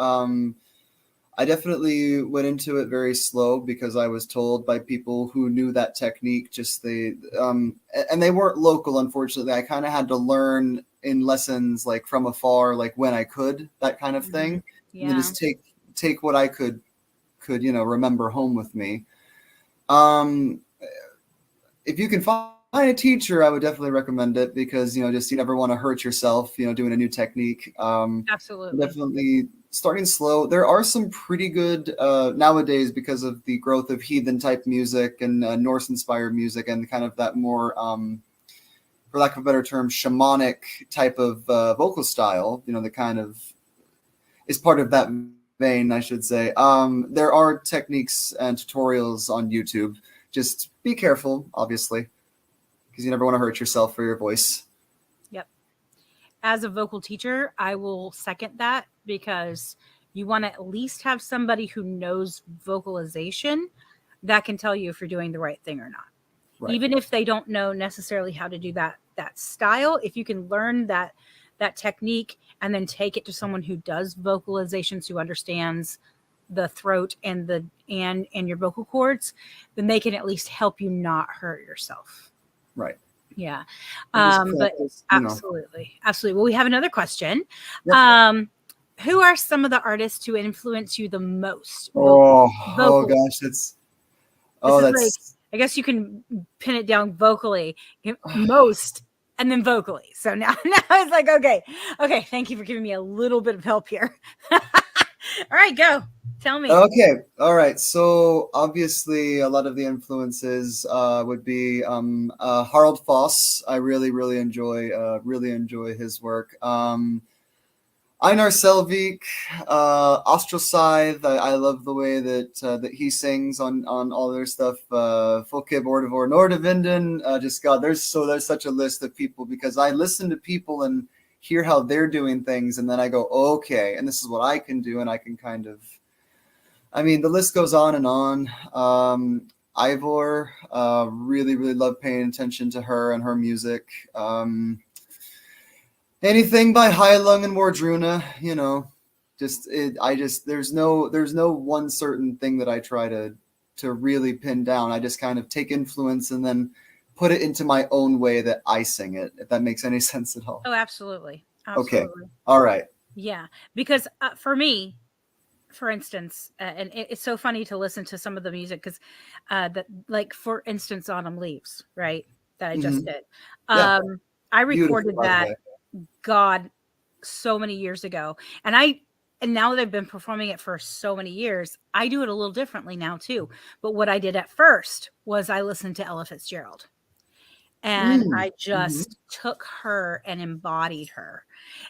I definitely went into it very slow because I was told by people who knew that technique. And they weren't local, unfortunately. I kind of had to learn in lessons, like from afar, like when I could, that kind of thing. And then Yeah. just take what I could remember home with me. If you can find a teacher, I would definitely recommend it because just you never want to hurt yourself doing a new technique. Absolutely. Definitely starting slow. There are some pretty good nowadays because of the growth of heathen type music and Norse inspired music and kind of that more for lack of a better term, shamanic type of vocal style, the kind of is part of that vein, I should say. There are techniques and tutorials on YouTube. Just be careful, obviously, because you never want to hurt yourself or your voice. Yep. As a vocal teacher, I will second that, because you want to at least have somebody who knows vocalization that can tell you if you're doing the right thing or not. Right. Even if they don't know necessarily how to do that style, if you can learn that technique and then take it to someone who does vocalizations, who understands the throat and your vocal cords, then they can at least help you not hurt yourself. Right. Yeah. And just But practice, absolutely. Well, we have another question. Yep. Who are some of the artists who influence you the most? Oh vocally? gosh, that's I guess you can pin it down vocally. Most and then vocally. So now, now it's like, okay, thank you for giving me a little bit of help here. All right, go. Tell me. Okay, all right. So obviously, a lot of the influences would be Harold Foss. I really enjoy his work. Einar Selvik, Ostracythe. I love the way that he sings on all their stuff. Folke Bordevor, Nordavinden. Just God, there's such a list of people because I listen to people and hear how they're doing things, and then I go, okay, and this is what I can do, and I can kind of. I mean, the list goes on and on. Ivor, really love paying attention to her and her music. Anything by Heilung and Wardruna, there's no one certain thing that I try to really pin down. I just kind of take influence and then put it into my own way that I sing it, if that makes any sense at all. Oh, absolutely. Okay. All right. Yeah, because for me, for instance, and it's so funny to listen to some of the music because that, like, for instance, Autumn Leaves, right? That I just did. Yeah. I Beautiful, recorded by the that, way. God, so many years ago, and now that I've been performing it for so many years, I do it a little differently now too. But what I did at first was I listened to Ella Fitzgerald, and I just took her and embodied her,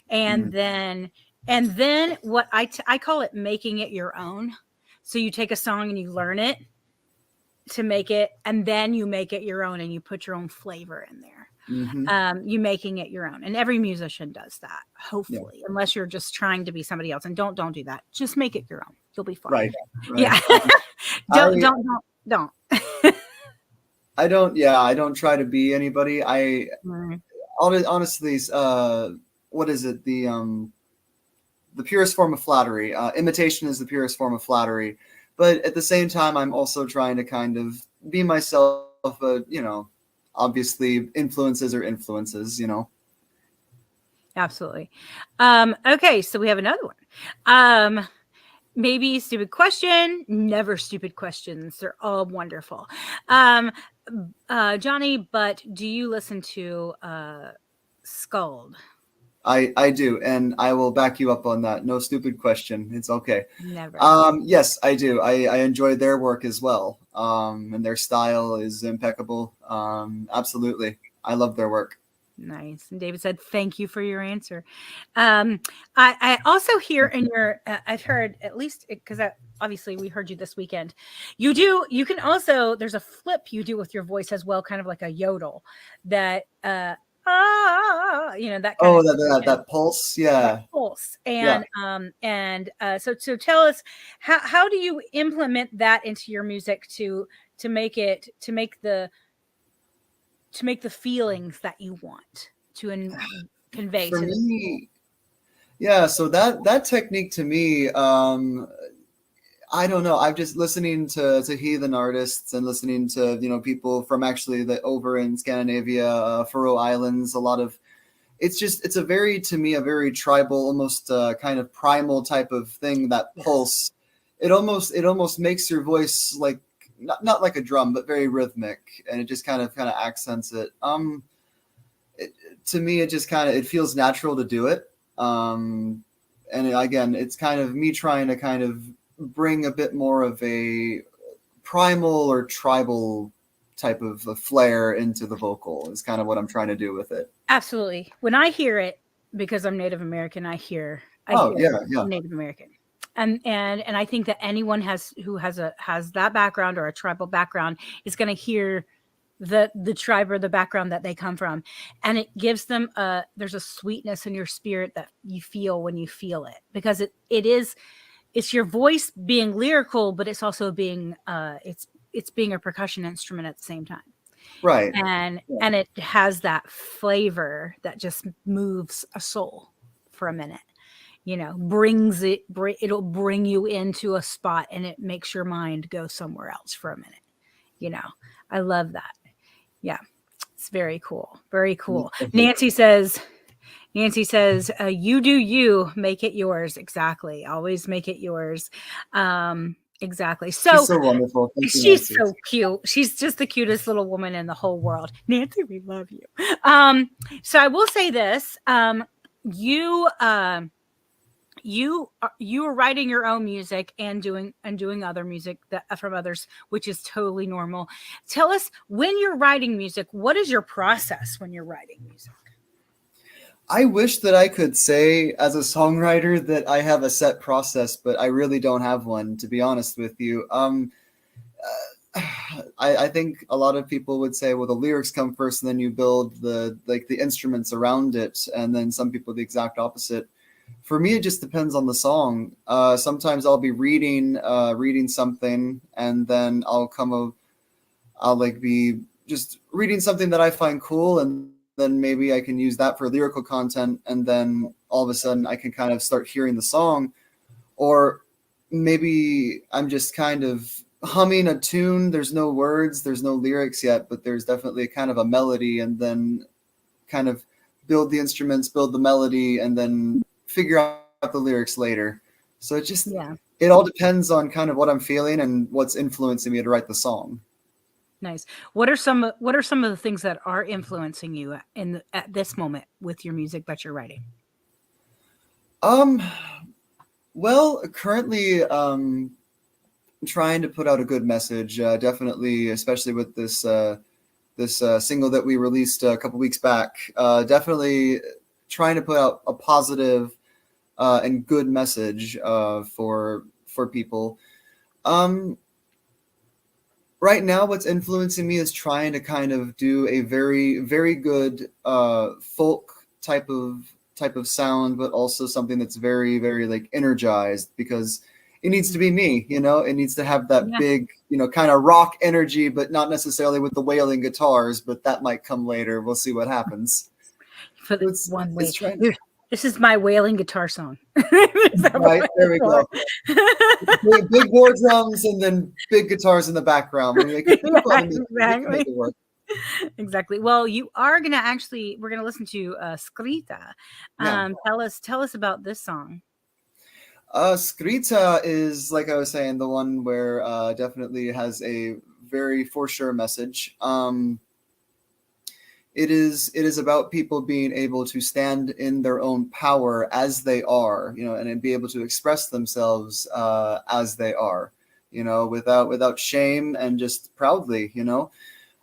and then what I call it making it your own. So you take a song and you learn it to make it, and then you make it your own and you put your own flavor in there. You making it your own, and every musician does that, hopefully, unless you're just trying to be somebody else. And don't do that. Just make it your own. You'll be fine. Right. Yeah. Don't. I don't try to be anybody. Honestly, what is it? The purest form of flattery. Imitation is the purest form of flattery. But at the same time, I'm also trying to kind of be myself, obviously influences are influences, Absolutely. Okay, so we have another one. Maybe stupid question. Never stupid questions. They're all wonderful. Johnny, but do you listen to Skuld? I do, and I will back you up on that. No stupid question. It's okay. Never. Yes, I do. I enjoy their work as well. And their style is impeccable. Absolutely. I love their work. Nice. And David said, thank you for your answer. I also hear in your, I've heard at least, because obviously we heard you this weekend. You can also, there's a flip you do with your voice as well, kind of like a yodel that, that kind of that pulse. Yeah. That pulse. And, so tell us, how do you implement that into your music to make the feelings that you want to convey For to me, so that technique to me, I don't know. I'm just listening to heathen artists and listening to people from actually over in Scandinavia, Faroe Islands. A lot of it's a very tribal, almost kind of primal type of thing. That pulse, it almost makes your voice like not like a drum, but very rhythmic, and it just kind of accents it. To me, it just it feels natural to do it. And again, it's kind of me trying to kind of bring a bit more of a primal or tribal type of a flair into the vocal is kind of what I'm trying to do with it. Absolutely. When I hear it, because I'm Native American, I hear Native American. And I think that anyone who has that background or a tribal background is going to hear the tribe or the background that they come from, and it gives them there's a sweetness in your spirit that you feel when you feel it, because it's your voice being lyrical, but it's also being it's being a percussion instrument at the same time. Right. And it has that flavor that just moves a soul for a minute. It'll bring you into a spot, and it makes your mind go somewhere else for a minute. I love that. Yeah, it's very cool. Very cool. Nancy says, you do you, make it yours. Exactly. Always make it yours. Exactly. She's So so wonderful. Thank you, she's Nancy. so cute. She's just the cutest little woman in the whole world. Nancy, we love you. So I will say this. You you are writing your own music and doing other music that from others, which is totally normal. Tell us, when you're writing music, what is your process when you're writing music? I wish that I could say as a songwriter that I have a set process, but I really don't have one, to be honest with you. I think a lot of people would say, well, the lyrics come first, and then you build the instruments around it, and then some people the exact opposite. For me, it just depends on the song. Sometimes I'll be reading something, and then I'll like be just reading something that I find cool, and then maybe I can use that for lyrical content, and then all of a sudden I can kind of start hearing the song. Or maybe I'm just kind of humming a tune. There's no words, there's no lyrics yet, but there's definitely kind of a melody, and then kind of build the instruments, build the melody, and then figure out the lyrics later. So Yeah. it all depends on kind of what I'm feeling and what's influencing me to write the song. Nice. What are some of the things that are influencing you at this moment with your music that you're writing? Um, well, currently, trying to put out a good message. Definitely, especially with this single that we released a couple weeks back. Definitely trying to put out a positive and good message for people. Um, right now, what's influencing me is trying to kind of do a very very good folk type of sound, but also something that's very very like energized, because it needs to be me, you know. It needs to have that Yeah. big, kind of rock energy, but not necessarily with the wailing guitars, but that might come later. We'll see what happens. For the It's one it's way. trying. This is my wailing guitar song. Is that what Right, there we go. it's Big war drums and then big guitars in the background. We're like, for? "You gotta Yeah, we can make exactly. it work." Exactly. Well, we're gonna listen to Scrita. Yeah. Tell us about this song. Skrita is, like I was saying, the one where definitely has a very for sure message. It is about people being able to stand in their own power as they are, and be able to express themselves as they are, without shame, and just proudly,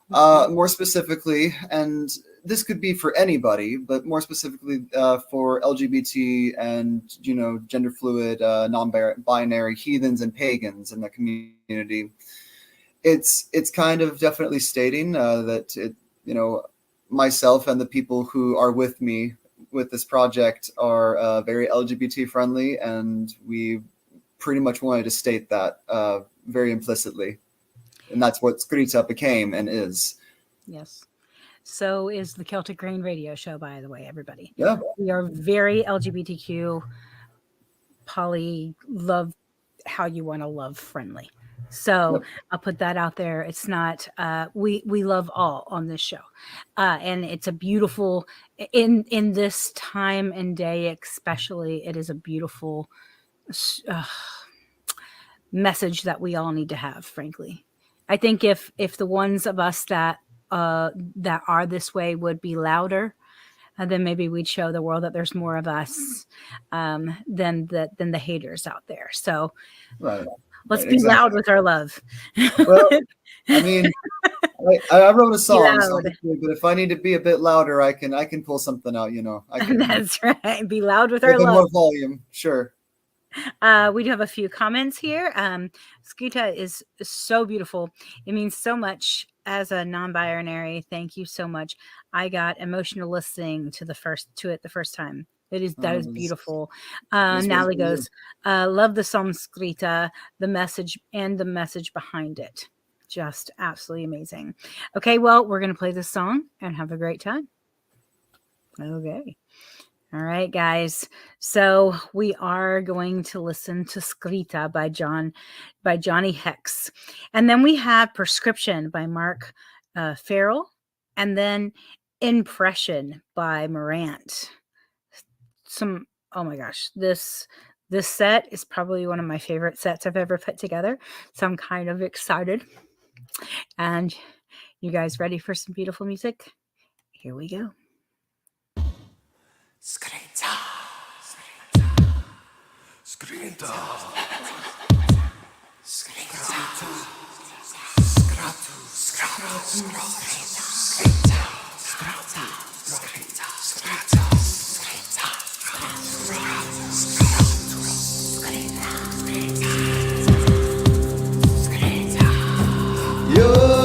more specifically, and this could be for anybody, but more specifically for LGBT and gender fluid, non-binary heathens and pagans in the community. It's kind of definitely stating that myself and the people who are with me with this project are very LGBT friendly, and we pretty much wanted to state that very implicitly, and that's what Skrita became and is. Yes. So is the Celtic Rain radio show, by the way, everybody. Yeah. We are very LGBTQ, poly, love how you want to love friendly. So Yep. I'll put that out there. It's not we love all on this show, and it's a beautiful in this time and day, especially. It is a beautiful uh, message that we all need to have. Frankly, I think if the ones of us that are this way would be louder, then maybe we'd show the world that there's more of us than the haters out there. So Right. let's Right. be loud Exactly. with our love. Well, I mean, I wrote a Be song, so loud. but if I need to be a bit louder, I can pull something out. I can That's right. Be loud with give our it love. more volume. Sure. We do have a few comments here. Skuta is so beautiful. It means so much as a non-binary. Thank you so much. I got emotional listening to it the first time. That is It beautiful. was really Nally good. goes, love the song Skrita, the message behind it. Just absolutely amazing. Okay, well, we're gonna play this song and have a great time. Okay. All right, guys. So we are going to listen to Skrita by Johnny Hex. And then we have Prescription by Mark Farrell. And then Impression by Morant. Oh my gosh, This set is probably one of my favorite sets I've ever put together. So I'm kind of excited. And you guys ready for some beautiful music? Here we go. Yo.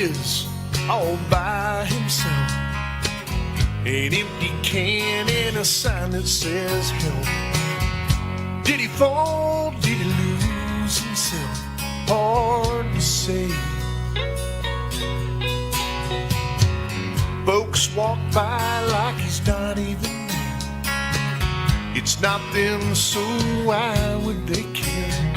is all by himself. An empty can and a sign that says help. Did he fall? Did he lose himself? Hard to say. Folks walk by like he's not even there. It's not them, so why would they care?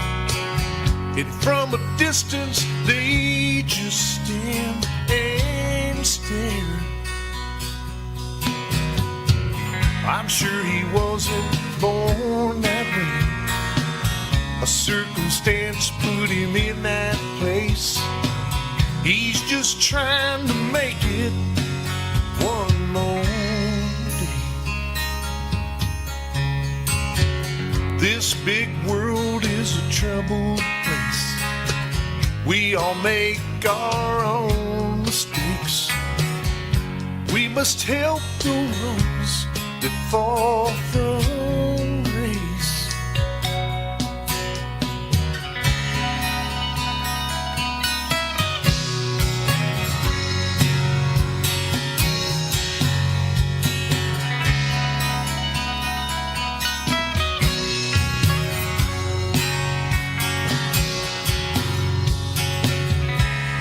And from a distance, they just stand and stare. I'm sure he wasn't born that way. A circumstance put him in that place. He's just trying to make it one more day. This big world is a troubled place. We all make our own mistakes. We must help the ones that fall from grace.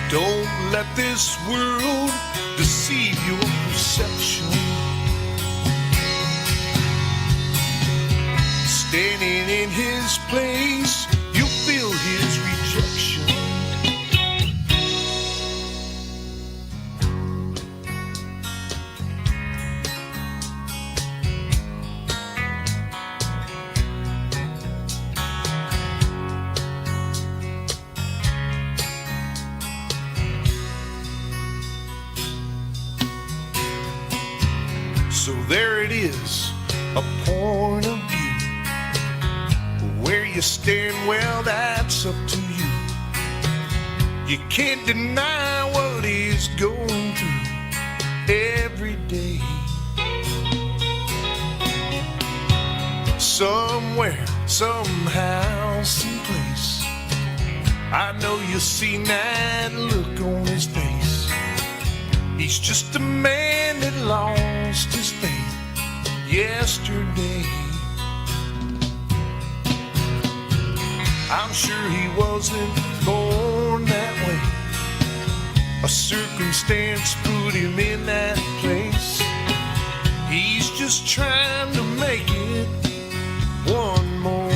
Don't let this world deceive your perception. Standing in his place, you'll feel his rejection. So there it is, a point of view. Where you stand, well, that's up to you. You can't deny what he's going through every day. Somewhere, somehow, someplace, I know you've seen that look on his face. He's just a man that lost his faith yesterday. I'm sure he wasn't born that way. A circumstance put him in that place. He's just trying to make it one more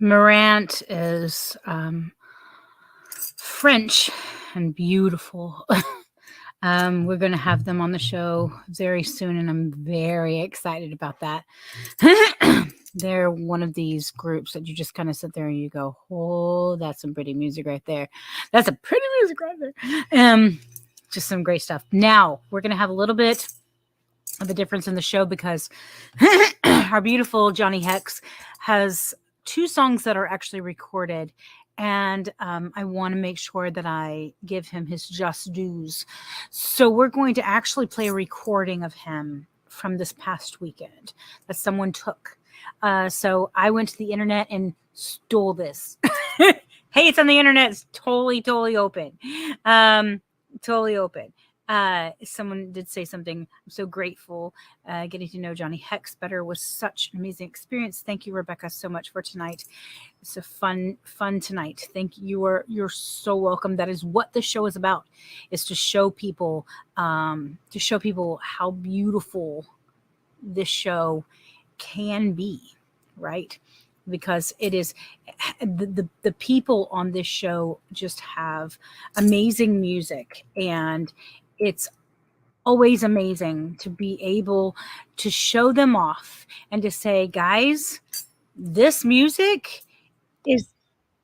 Morant is French and beautiful. We're going to have them on the show very soon, and I'm very excited about that. They're one of these groups that you just kind of sit there and you go, "Oh, that's some pretty music right there. That's a pretty music right there." Just some great stuff. Now we're going to have a little bit of a difference in the show because our beautiful Johnny Hex has 2 songs that are actually recorded, and I want to make sure that I give him his just dues. So we're going to actually play a recording of him from this past weekend that someone took. So I went to the internet and stole this. Hey, it's on the internet. It's totally open. Totally open. Someone did say something. I'm so grateful. Getting to know Johnny Hex better was such an amazing experience. Thank you, Rebecca, so much for tonight. It's a fun tonight. Thank you. You're so welcome. That is what the show is about, is to show people how beautiful this show can be, right? Because it is the people on this show just have amazing music, and it's always amazing to be able to show them off and to say, guys, this music is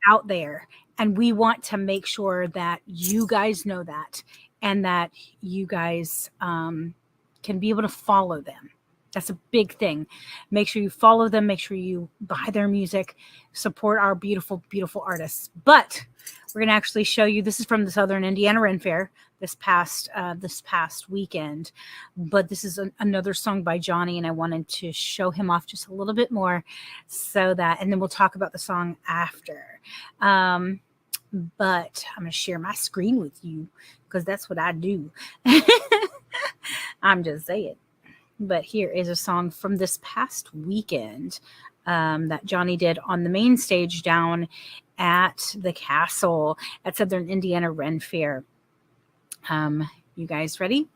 out there, and we want to make sure that you guys know that, and that you guys can be able to follow them. That's a big thing. Make sure you follow them. Make sure you buy their music. Support our beautiful artists. But we're going to actually show you. This is from the Southern Indiana Ren Fair this past weekend. But this is another song by Johnny, and I wanted to show him off just a little bit more, so that, and then we'll talk about the song after. But I'm going to share my screen with you because that's what I do. I'm just saying. But here is a song from this past weekend that Johnny did on the main stage down at the castle at Southern Indiana Ren Fair. You guys ready?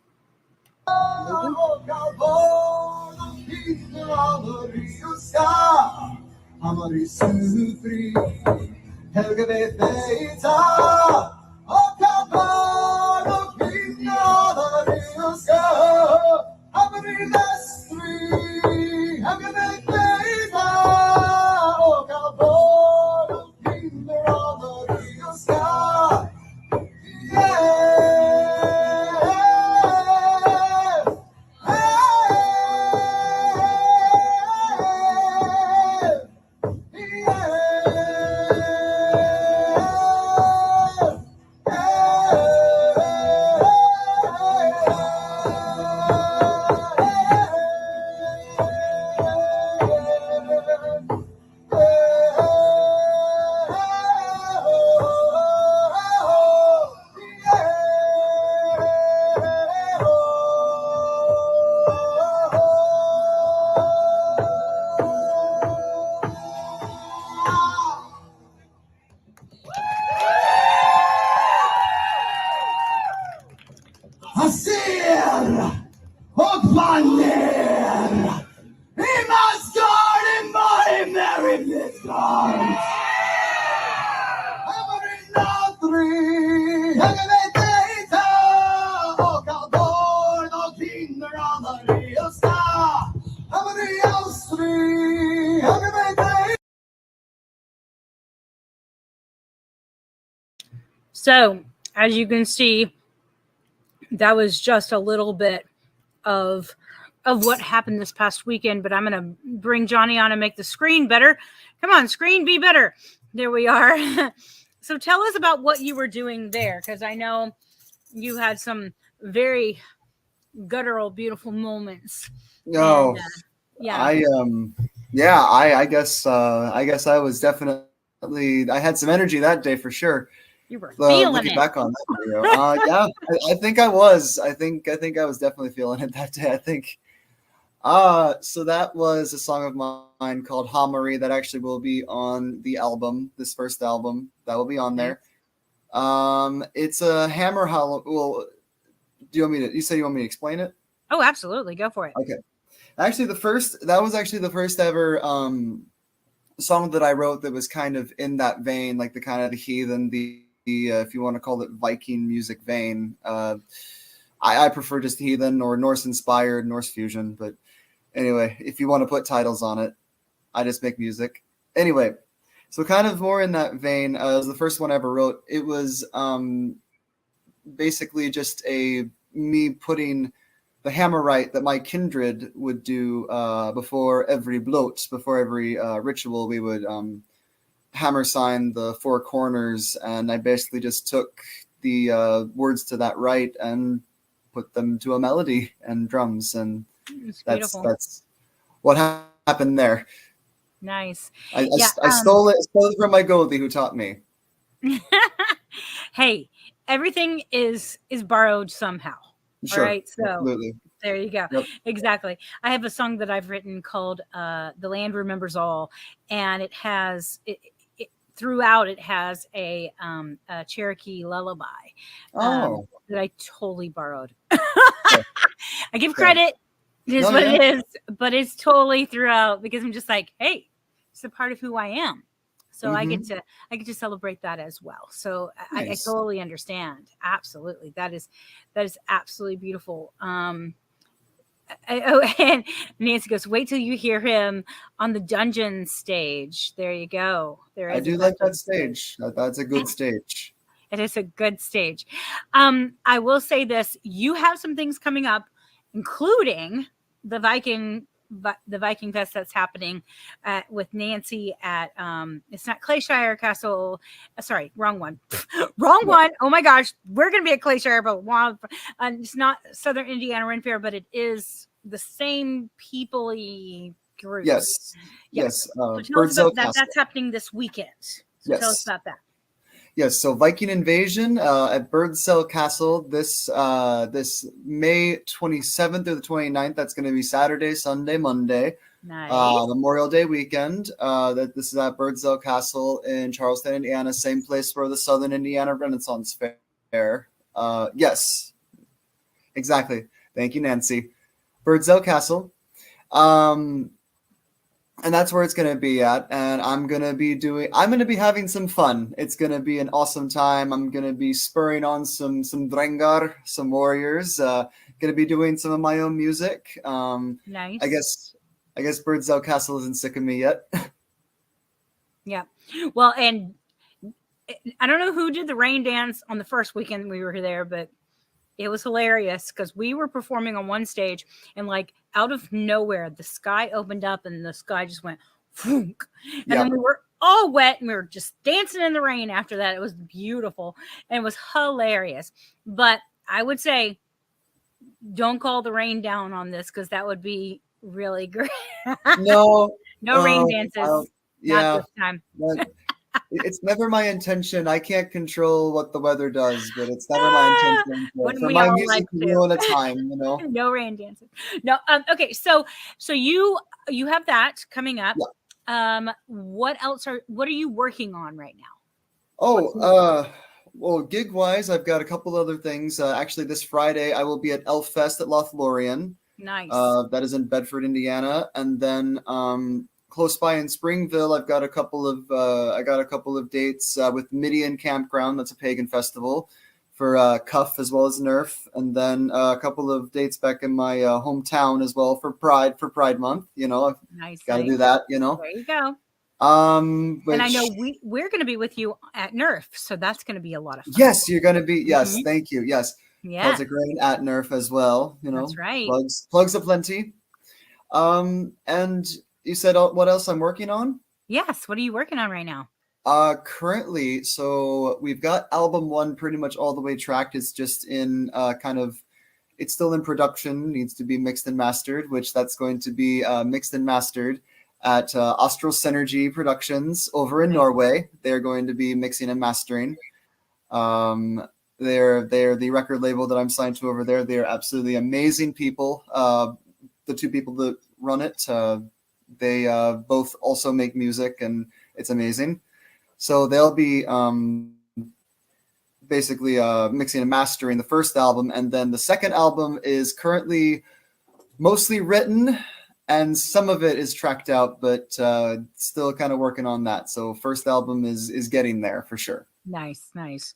Hasir och baner i Masgard i Mary Midgard. Natri, Hagaveteta, och Aldor, och kvinnor alla resta. Hamari Austri, Hagaveteta. So, as you can see, that was just a little bit of what happened this past weekend, but I'm going to bring Johnny on and make the screen better. Come on, screen, be better. There we are. So tell us about what you were doing there, because I know you had some very guttural, beautiful moments. No, And, yeah. I guess I was definitely, I had some energy that day for sure. You were feeling Looking it. back on that video. Yeah, I think I was. I think I was definitely feeling it that day. I think. So that was a song of mine called Ha Marie that actually will be on the album, this first album that will be on there. It's a hammer hollow. Well, do you want me to? You say you want me to explain it? Oh, absolutely. Go for it. Okay. Actually, that was actually the first ever song that I wrote that was kind of in that vein, like the kind of the heathen, the if you want to call it Viking music vein. I prefer just heathen or Norse inspired, Norse fusion. But anyway, if you want to put titles on it, I just make music. Anyway, so kind of more in that vein. It was the first one I ever wrote. It was basically just me putting the hammer right that my kindred would do before every blot, before every ritual. We would hammer sign the four corners, and I basically just took the words to that rite and put them to a melody and drums, and It's that's beautiful. what happened there. Nice. I Yeah. stole it from my Goldie, who taught me. Hey, everything is borrowed somehow. Sure, All right. So absolutely. there you go. Yep. Exactly. I have a song that I've written called "The Land Remembers All," and it has throughout. It has a Cherokee lullaby Oh, that I totally borrowed. okay. I give credit. It is No, what yeah. it is, but it's totally throughout because I'm just like, hey, it's a part of who I am. So I get to celebrate that as well. So I Nice. totally understand. Absolutely, that is absolutely beautiful. And Nancy goes, wait till you hear him on the dungeon stage. There you go. There I is a do like dungeon that stage. That's a good stage. It is a good stage. I will say this: you have some things coming up, including the Viking Fest that's happening with Nancy at it's not Clayshire Castle. Sorry, wrong one. Wrong one. Oh my gosh, we're gonna be at Clayshire, but it's not Southern Indiana Ren Fair, but it is the same people-y group. Yes. Yes. Yes. So tell us Birdsell about that. Castle. That's happening this weekend. So tell us Yes. about that. Yes, so Viking Invasion at Birdsell Castle this May 27th through the 29th. That's going to be Saturday, Sunday, Monday, Nice. Memorial Day weekend. This is at Birdsell Castle in Charleston, Indiana, same place where the Southern Indiana Renaissance Fair. Yes, exactly. Thank you, Nancy. Birdsell Castle. And that's where it's going to be at, and I'm going to be having some fun. It's going to be an awesome time. I'm going to be spurring on some Drengar, some warriors, going to be doing some of my own music. Nice. I guess Birdsell Castle isn't sick of me yet. Yeah. Well, and I don't know who did the rain dance on the first weekend we were there, but it was hilarious because we were performing on one stage and like out of nowhere, the sky opened up and the sky just went and then we were all wet and we were just dancing in the rain after that. It was beautiful and it was hilarious. But I would say don't call the rain down on this because that would be really great. No, rain dances. yeah, Not this time. it's never my intention. I can't control what the weather does, but it's never my intention Wouldn't for we my all music like to to? ruin a time, you know? No rain dancing. No. Okay. So you have that coming up. Yeah. What are you working on right now? Well, gig wise, I've got a couple other things. Actually, this Friday I will be at Elf Fest at Lothlorien. Nice. That is in Bedford, Indiana, and then close by in Springville, I've got a couple of dates with Midian Campground. That's a pagan festival for Cuff as well as Nerf, and then a couple of dates back in my hometown as well for Pride Month. You know, I've Nice. got to do that. You know. There you go. Which, and I know we're going to be with you at Nerf, so that's going to to be a lot of fun. Yes, you're going to be. Yes, Mhm. thank you. Yes, Yeah, Celtic Rain at Nerf as well. You know, that's right. plugs aplenty. And you said what else I'm working on? Yes. What are you working on right now? Currently, so we've got album 1 pretty much all the way tracked. It's just in it's still in production, needs to be mixed and mastered, which that's going to be mixed and mastered at Austral Synergy Productions over in Norway. They're going to be mixing and mastering. They're the record label that I'm signed to over there. They're absolutely amazing people. The two people that run it, they both also make music, and it's amazing. So they'll be basically mixing and mastering the first album, and then the second album is currently mostly written and some of it is tracked out, but still kind of working on that. So first album is getting there for sure. Nice, nice.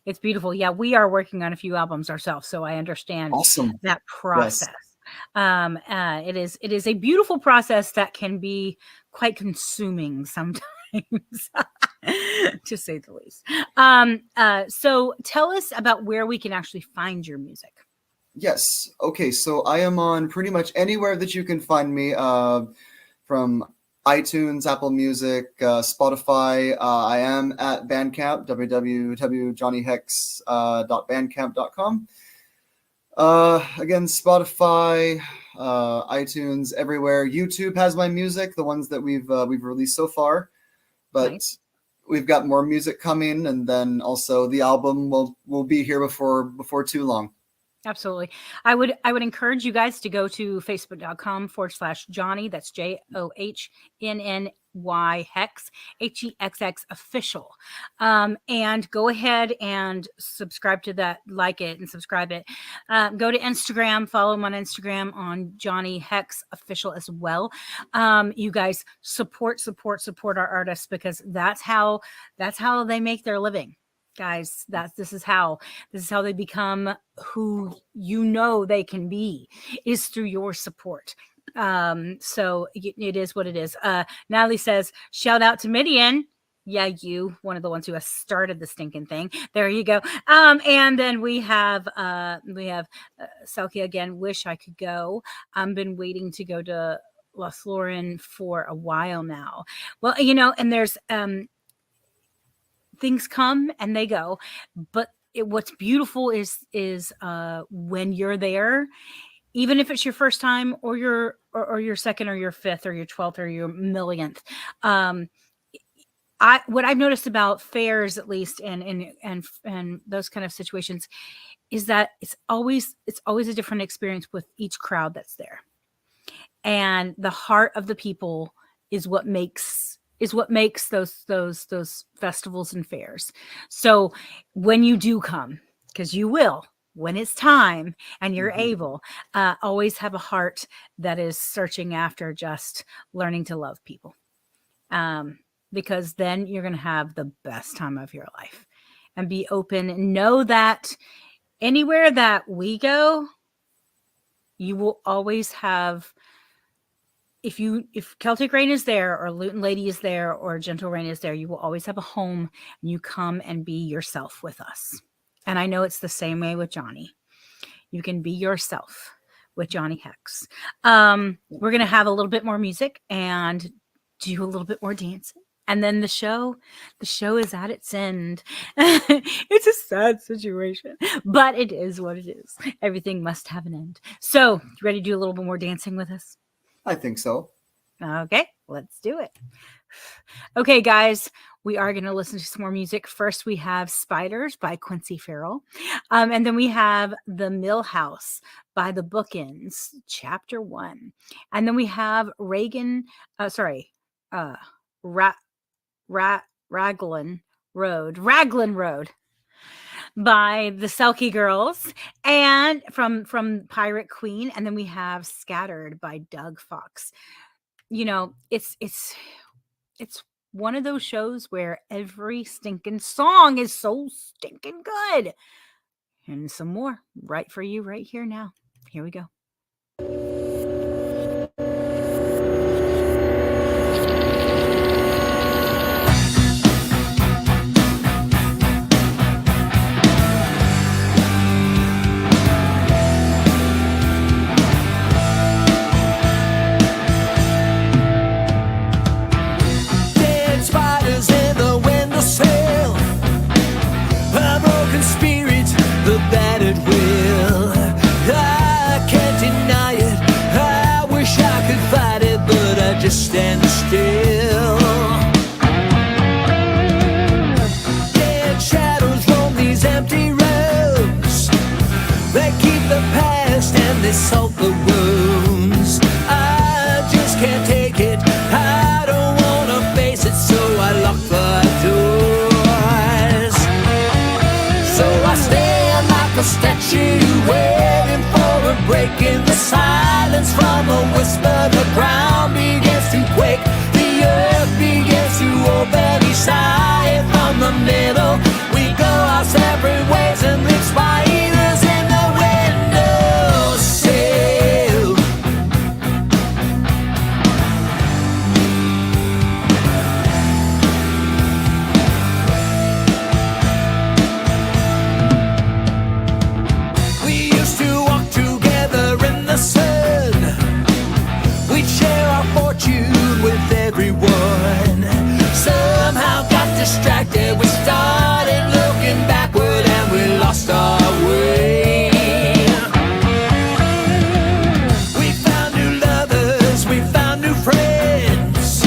It's beautiful. Yeah, we are working on a few albums ourselves, so I understand Awesome. that Yes. process. It is a beautiful process that can be quite consuming sometimes, to say the least. So tell us about where we can actually find your music. Yes. Okay. So I am on pretty much anywhere that you can find me, from iTunes, Apple Music, Spotify. I am at Bandcamp, www.johnnyhex.bandcamp.com. Again, Spotify, iTunes, everywhere. YouTube has my music, the ones that we've released so far, but Nice. we've got more music coming, and then also the album will be here before too long. Absolutely. I would encourage you guys to go to facebook.com/Johnny. That's JOHNNY Hex, HEXX official. And go ahead and subscribe to that, like it and subscribe it. Go to Instagram, follow him on Instagram on Johnny Hex official as well. You guys support our artists, because that's how they make their living. Guys, this is how they become who they can be, is through your support. So it is what it is. Natalie says, shout out to Midian. Yeah, you, one of the ones who has started the stinking thing. There you go. And then we have Selkie again. Wish I could go. I've been waiting to go to Los Lauren for a while now. Well, and there's things come and they go, but what's beautiful is when you're there, even if it's your first time or your second or your fifth or your 12th or your millionth. What I've noticed about fairs, at least, and those kind of situations, is that it's always a different experience with each crowd that's there, and the heart of the people is what makes those festivals and fairs. So when you do come, because you will, when it's time and you're able, always have a heart that is searching after just learning to love people. Because then you're going to have the best time of your life, and be open and know that anywhere that we go, you will always have, if Celtic Rain is there, or Luton Lady is there, or Gentle Rain is there, you will always have a home, and you come and be yourself with us. And I know it's the same way with Johnny. You can be yourself with Johnny Hex. We're going to have a little bit more music and do a little bit more dancing. And then the show is at its end. It's a sad situation, but it is what it is. Everything must have an end. So, you ready to do a little bit more dancing with us? I think so. Okay, let's do it. Okay, guys, we are going to listen to some more music. First, we have Spiders by Quincy Farrell. And then we have The Mill House by The Bookends, Chapter 1. And then we have Raglan Road by the Selkie Girls, and from Pirate Queen. And then we have Scattered by Doug Fox. It's one of those shows where every stinking song is so stinking good. And some more right for you right here now. Here we go. Dead spiders in the windowsill, a broken spirit, the battered will. I can't deny it, silence from a whisper, the ground begins to quake. The earth begins to open each side from the middle. We go our separate ways and leave spiders in the windowsill. We used to walk together in the sun. We'd share our fortune with everyone. Somehow got distracted. We started looking backward and we lost our way. We found new lovers, we found new friends.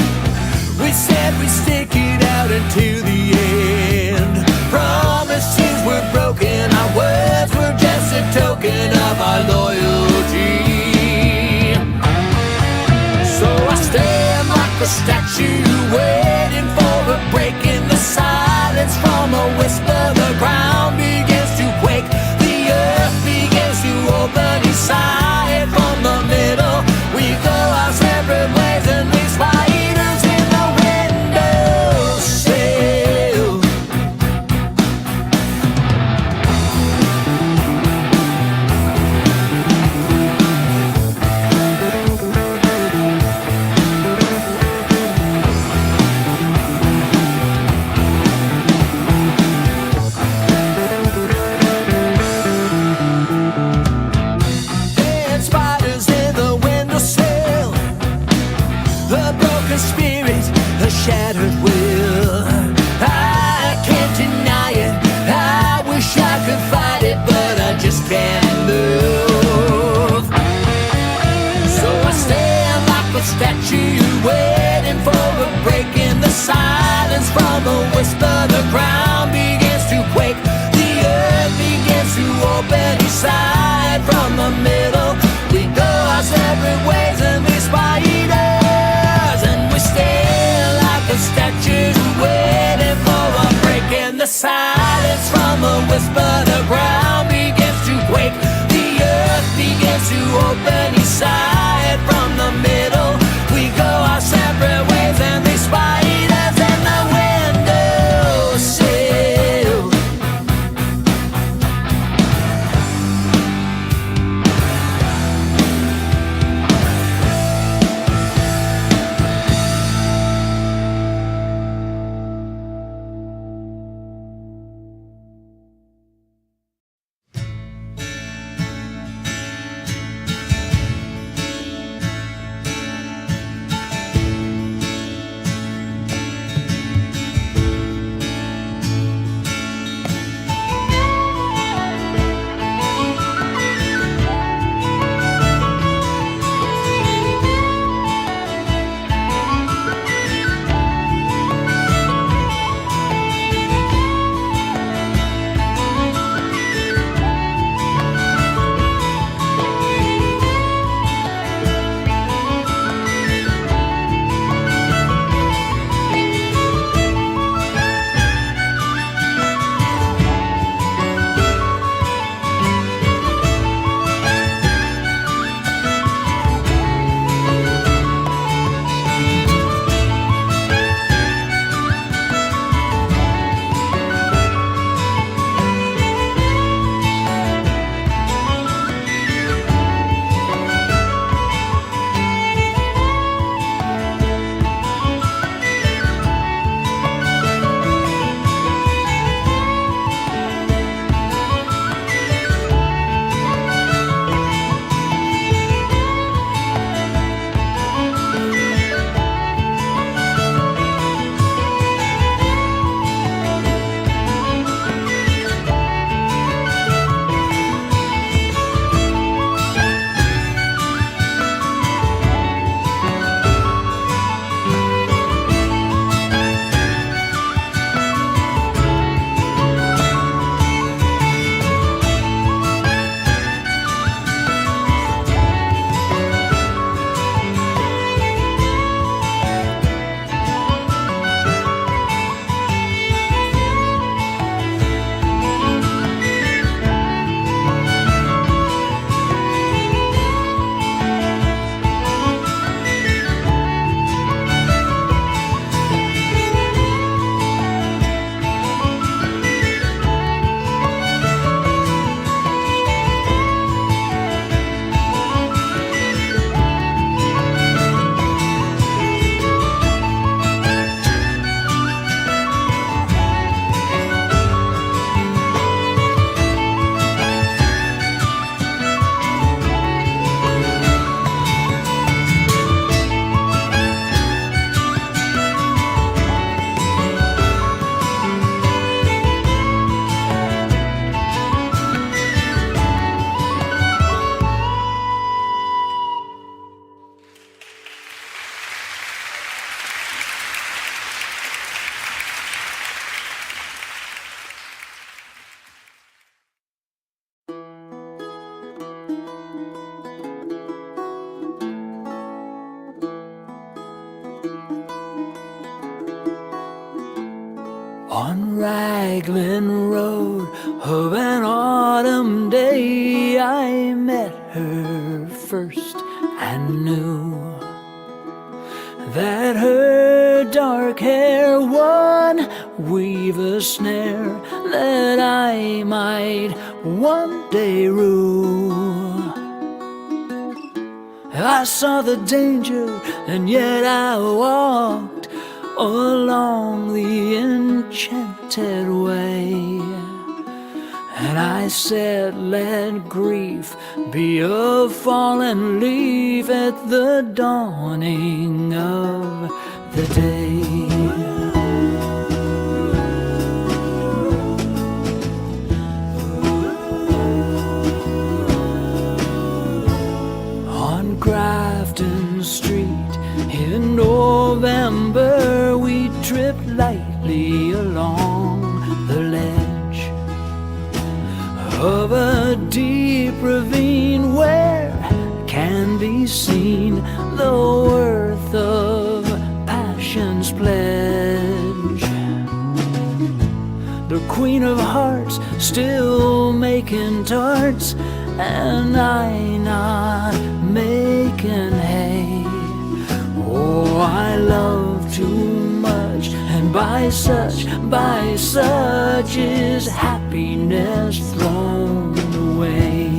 We said we'd stick it out until the end. Promises were broken, our words were just a token of our loyalty. So I stand like a statue, waiting for a break in the silence from a whisper. The ground begins to quake, the earth begins to open each side from the middle. We go our separate ways and leave spiders in the windowsill. And spiders in the windowsill, a broken spirit, a shattered will. I can't deny it, I wish I could fight it, but I just can't move. So I stand like a statue, waiting for a break in the silence from a whisper. The ground begins to quake, the earth begins to open each side from the middle. We go our separate ways and we spiders, and we stand like a statue, waiting for a break in the silence from a whisper. The ground begins to quake, the earth begins to open each side from the middle. We go our separate ways and we spiders in the windowsill. On Raglan Road of an autumn day, I met her first and knew that her dark hair would weave a snare that I might one day rue. I saw the danger, and yet I walked along the enchanted way. And I said, let grief be a fallen leaf at the dawning of the day. On Grafton Street in November, we tripped lightly along the ledge of a deep ravine where can be seen the worth of passion's pledge. The Queen of Hearts still making tarts, and I not making hay. Oh, I love too much, and by such is happiness thrown away.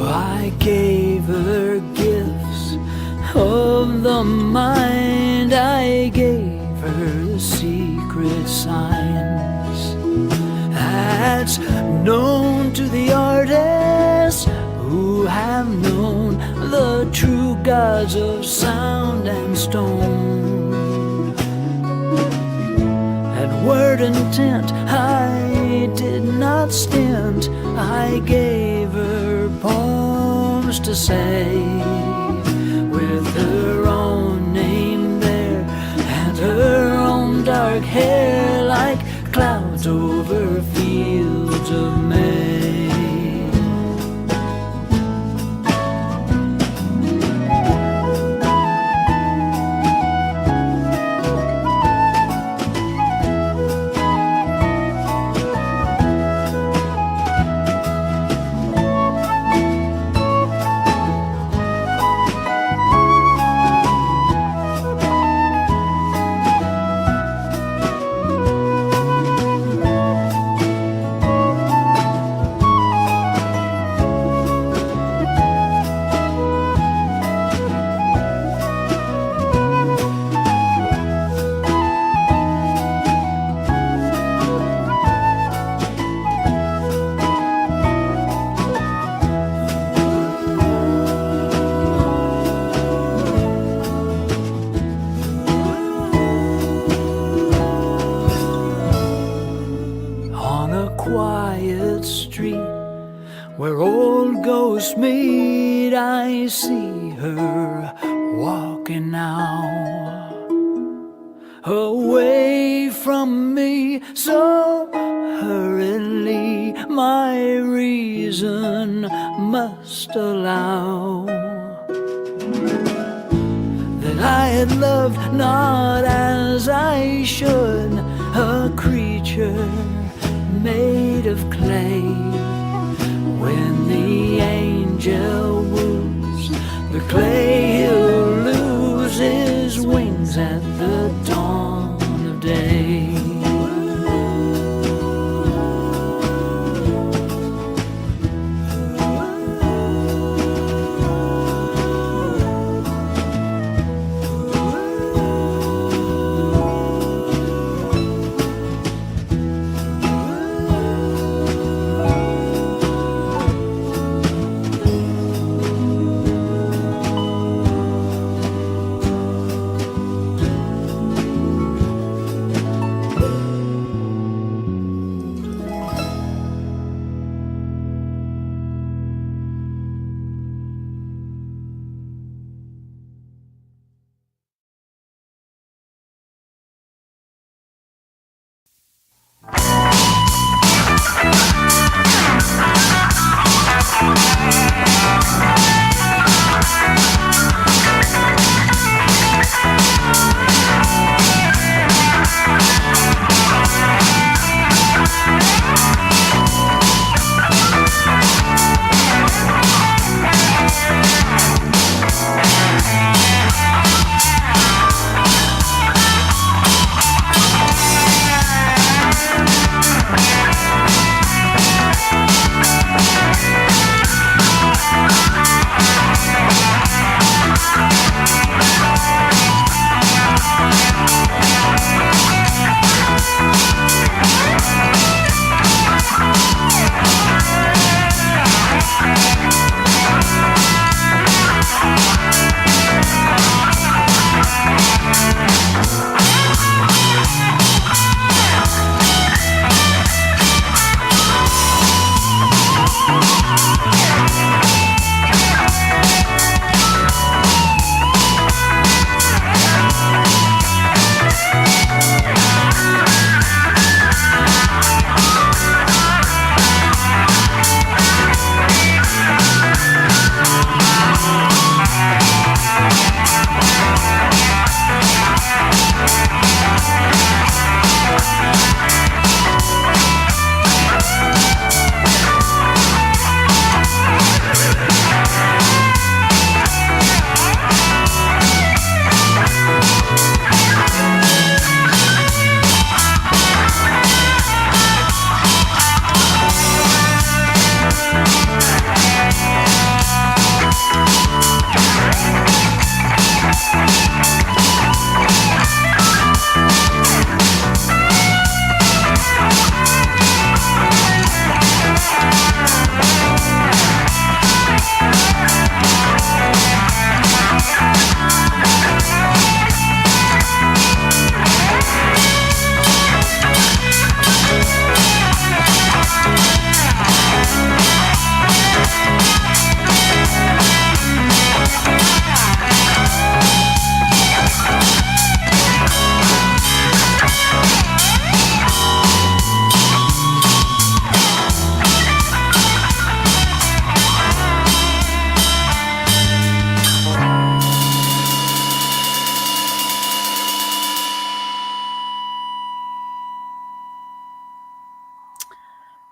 I gave her gifts of the mind, I gave her the secret signs that's known to the artists who have known the true gods of sound and stone. At word intent I did not stint, I gave her poems to say, with her own name there and her own dark hair like clouds over fields of May. On a quiet street where old ghosts meet, I see her walking now, away from me so hurriedly, my reason must allow that I had loved not as I should, a creature made of clay. When the angel woos the clay, he'll lose his wings at the dawn of day.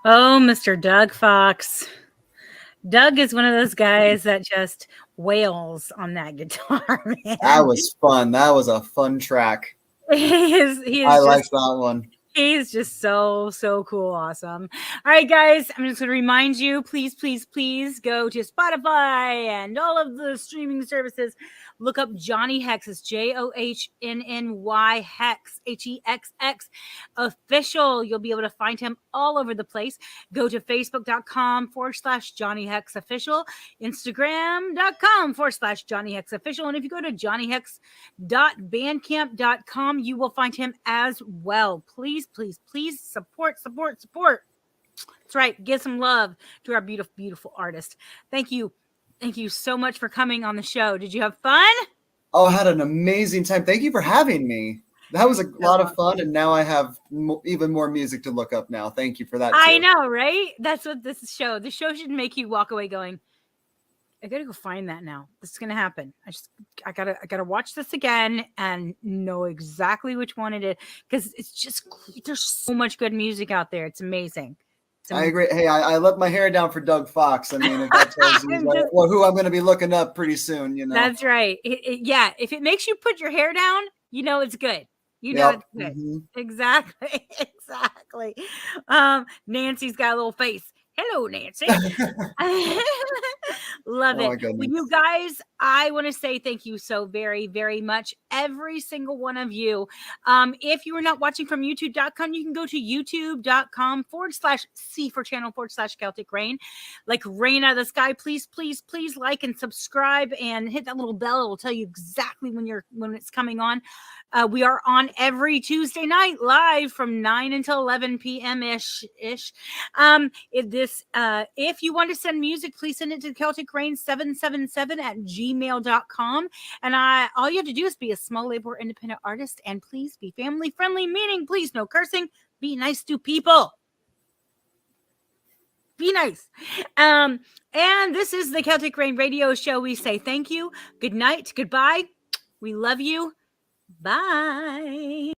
Oh, Mr. Doug Fox. Doug is one of those guys that just wails on that guitar, man. That was fun. That was a fun track. He I is liked just that one. He's just so cool, awesome. All right, guys, I'm just going to remind you, please go to Spotify and all of the streaming services. Look up Johnny Hex. It's JOHNNY Hex, HEXX official. You'll be able to find him all over the place. Go to facebook.com/Johnny Hex official, Instagram.com/Johnny Hex official. And if you go to johnnyhex.bandcamp.com, you will find him as well. Please support. That's right. Give some love to our beautiful artist. Thank you so much for coming on the show. Did you have fun? Oh, I had an amazing time. Thank you for having me. That was a lot of fun, and now I have even more music to look up now. Thank you for that, too. I know, right? That's what the show should make you walk away going, I gotta go find that now. This is gonna happen. I gotta watch this again and know exactly which one it is, because it's just, there's so much good music out there. It's amazing. I agree. Hey, I let my hair down for Doug Fox. I mean, if that tells you who I'm going to be looking up pretty soon, you know. That's right. Yeah, if it makes you put your hair down, you know it's good. You know it's good. Mm-hmm. Exactly. Nancy's got a little face. Hello, Nancy. Love it. Well, you guys, I want to say thank you so very much, every single one of you. If you are not watching from youtube.com, you can go to youtube.com/C for channel /Celtic Rain. Like rain out of the sky. Please like and subscribe and hit that little bell. It will tell you exactly when it's coming on. We are on every Tuesday night live from 9 until 11 p.m. ish. If you want to send music, please send it to CelticRain777@gmail.com. And all you have to do is be a small label or independent artist, and please be family friendly, meaning please no cursing, be nice to people. Be nice. And this is the Celtic Rain Radio Show. We say thank you, good night, goodbye. We love you. Bye.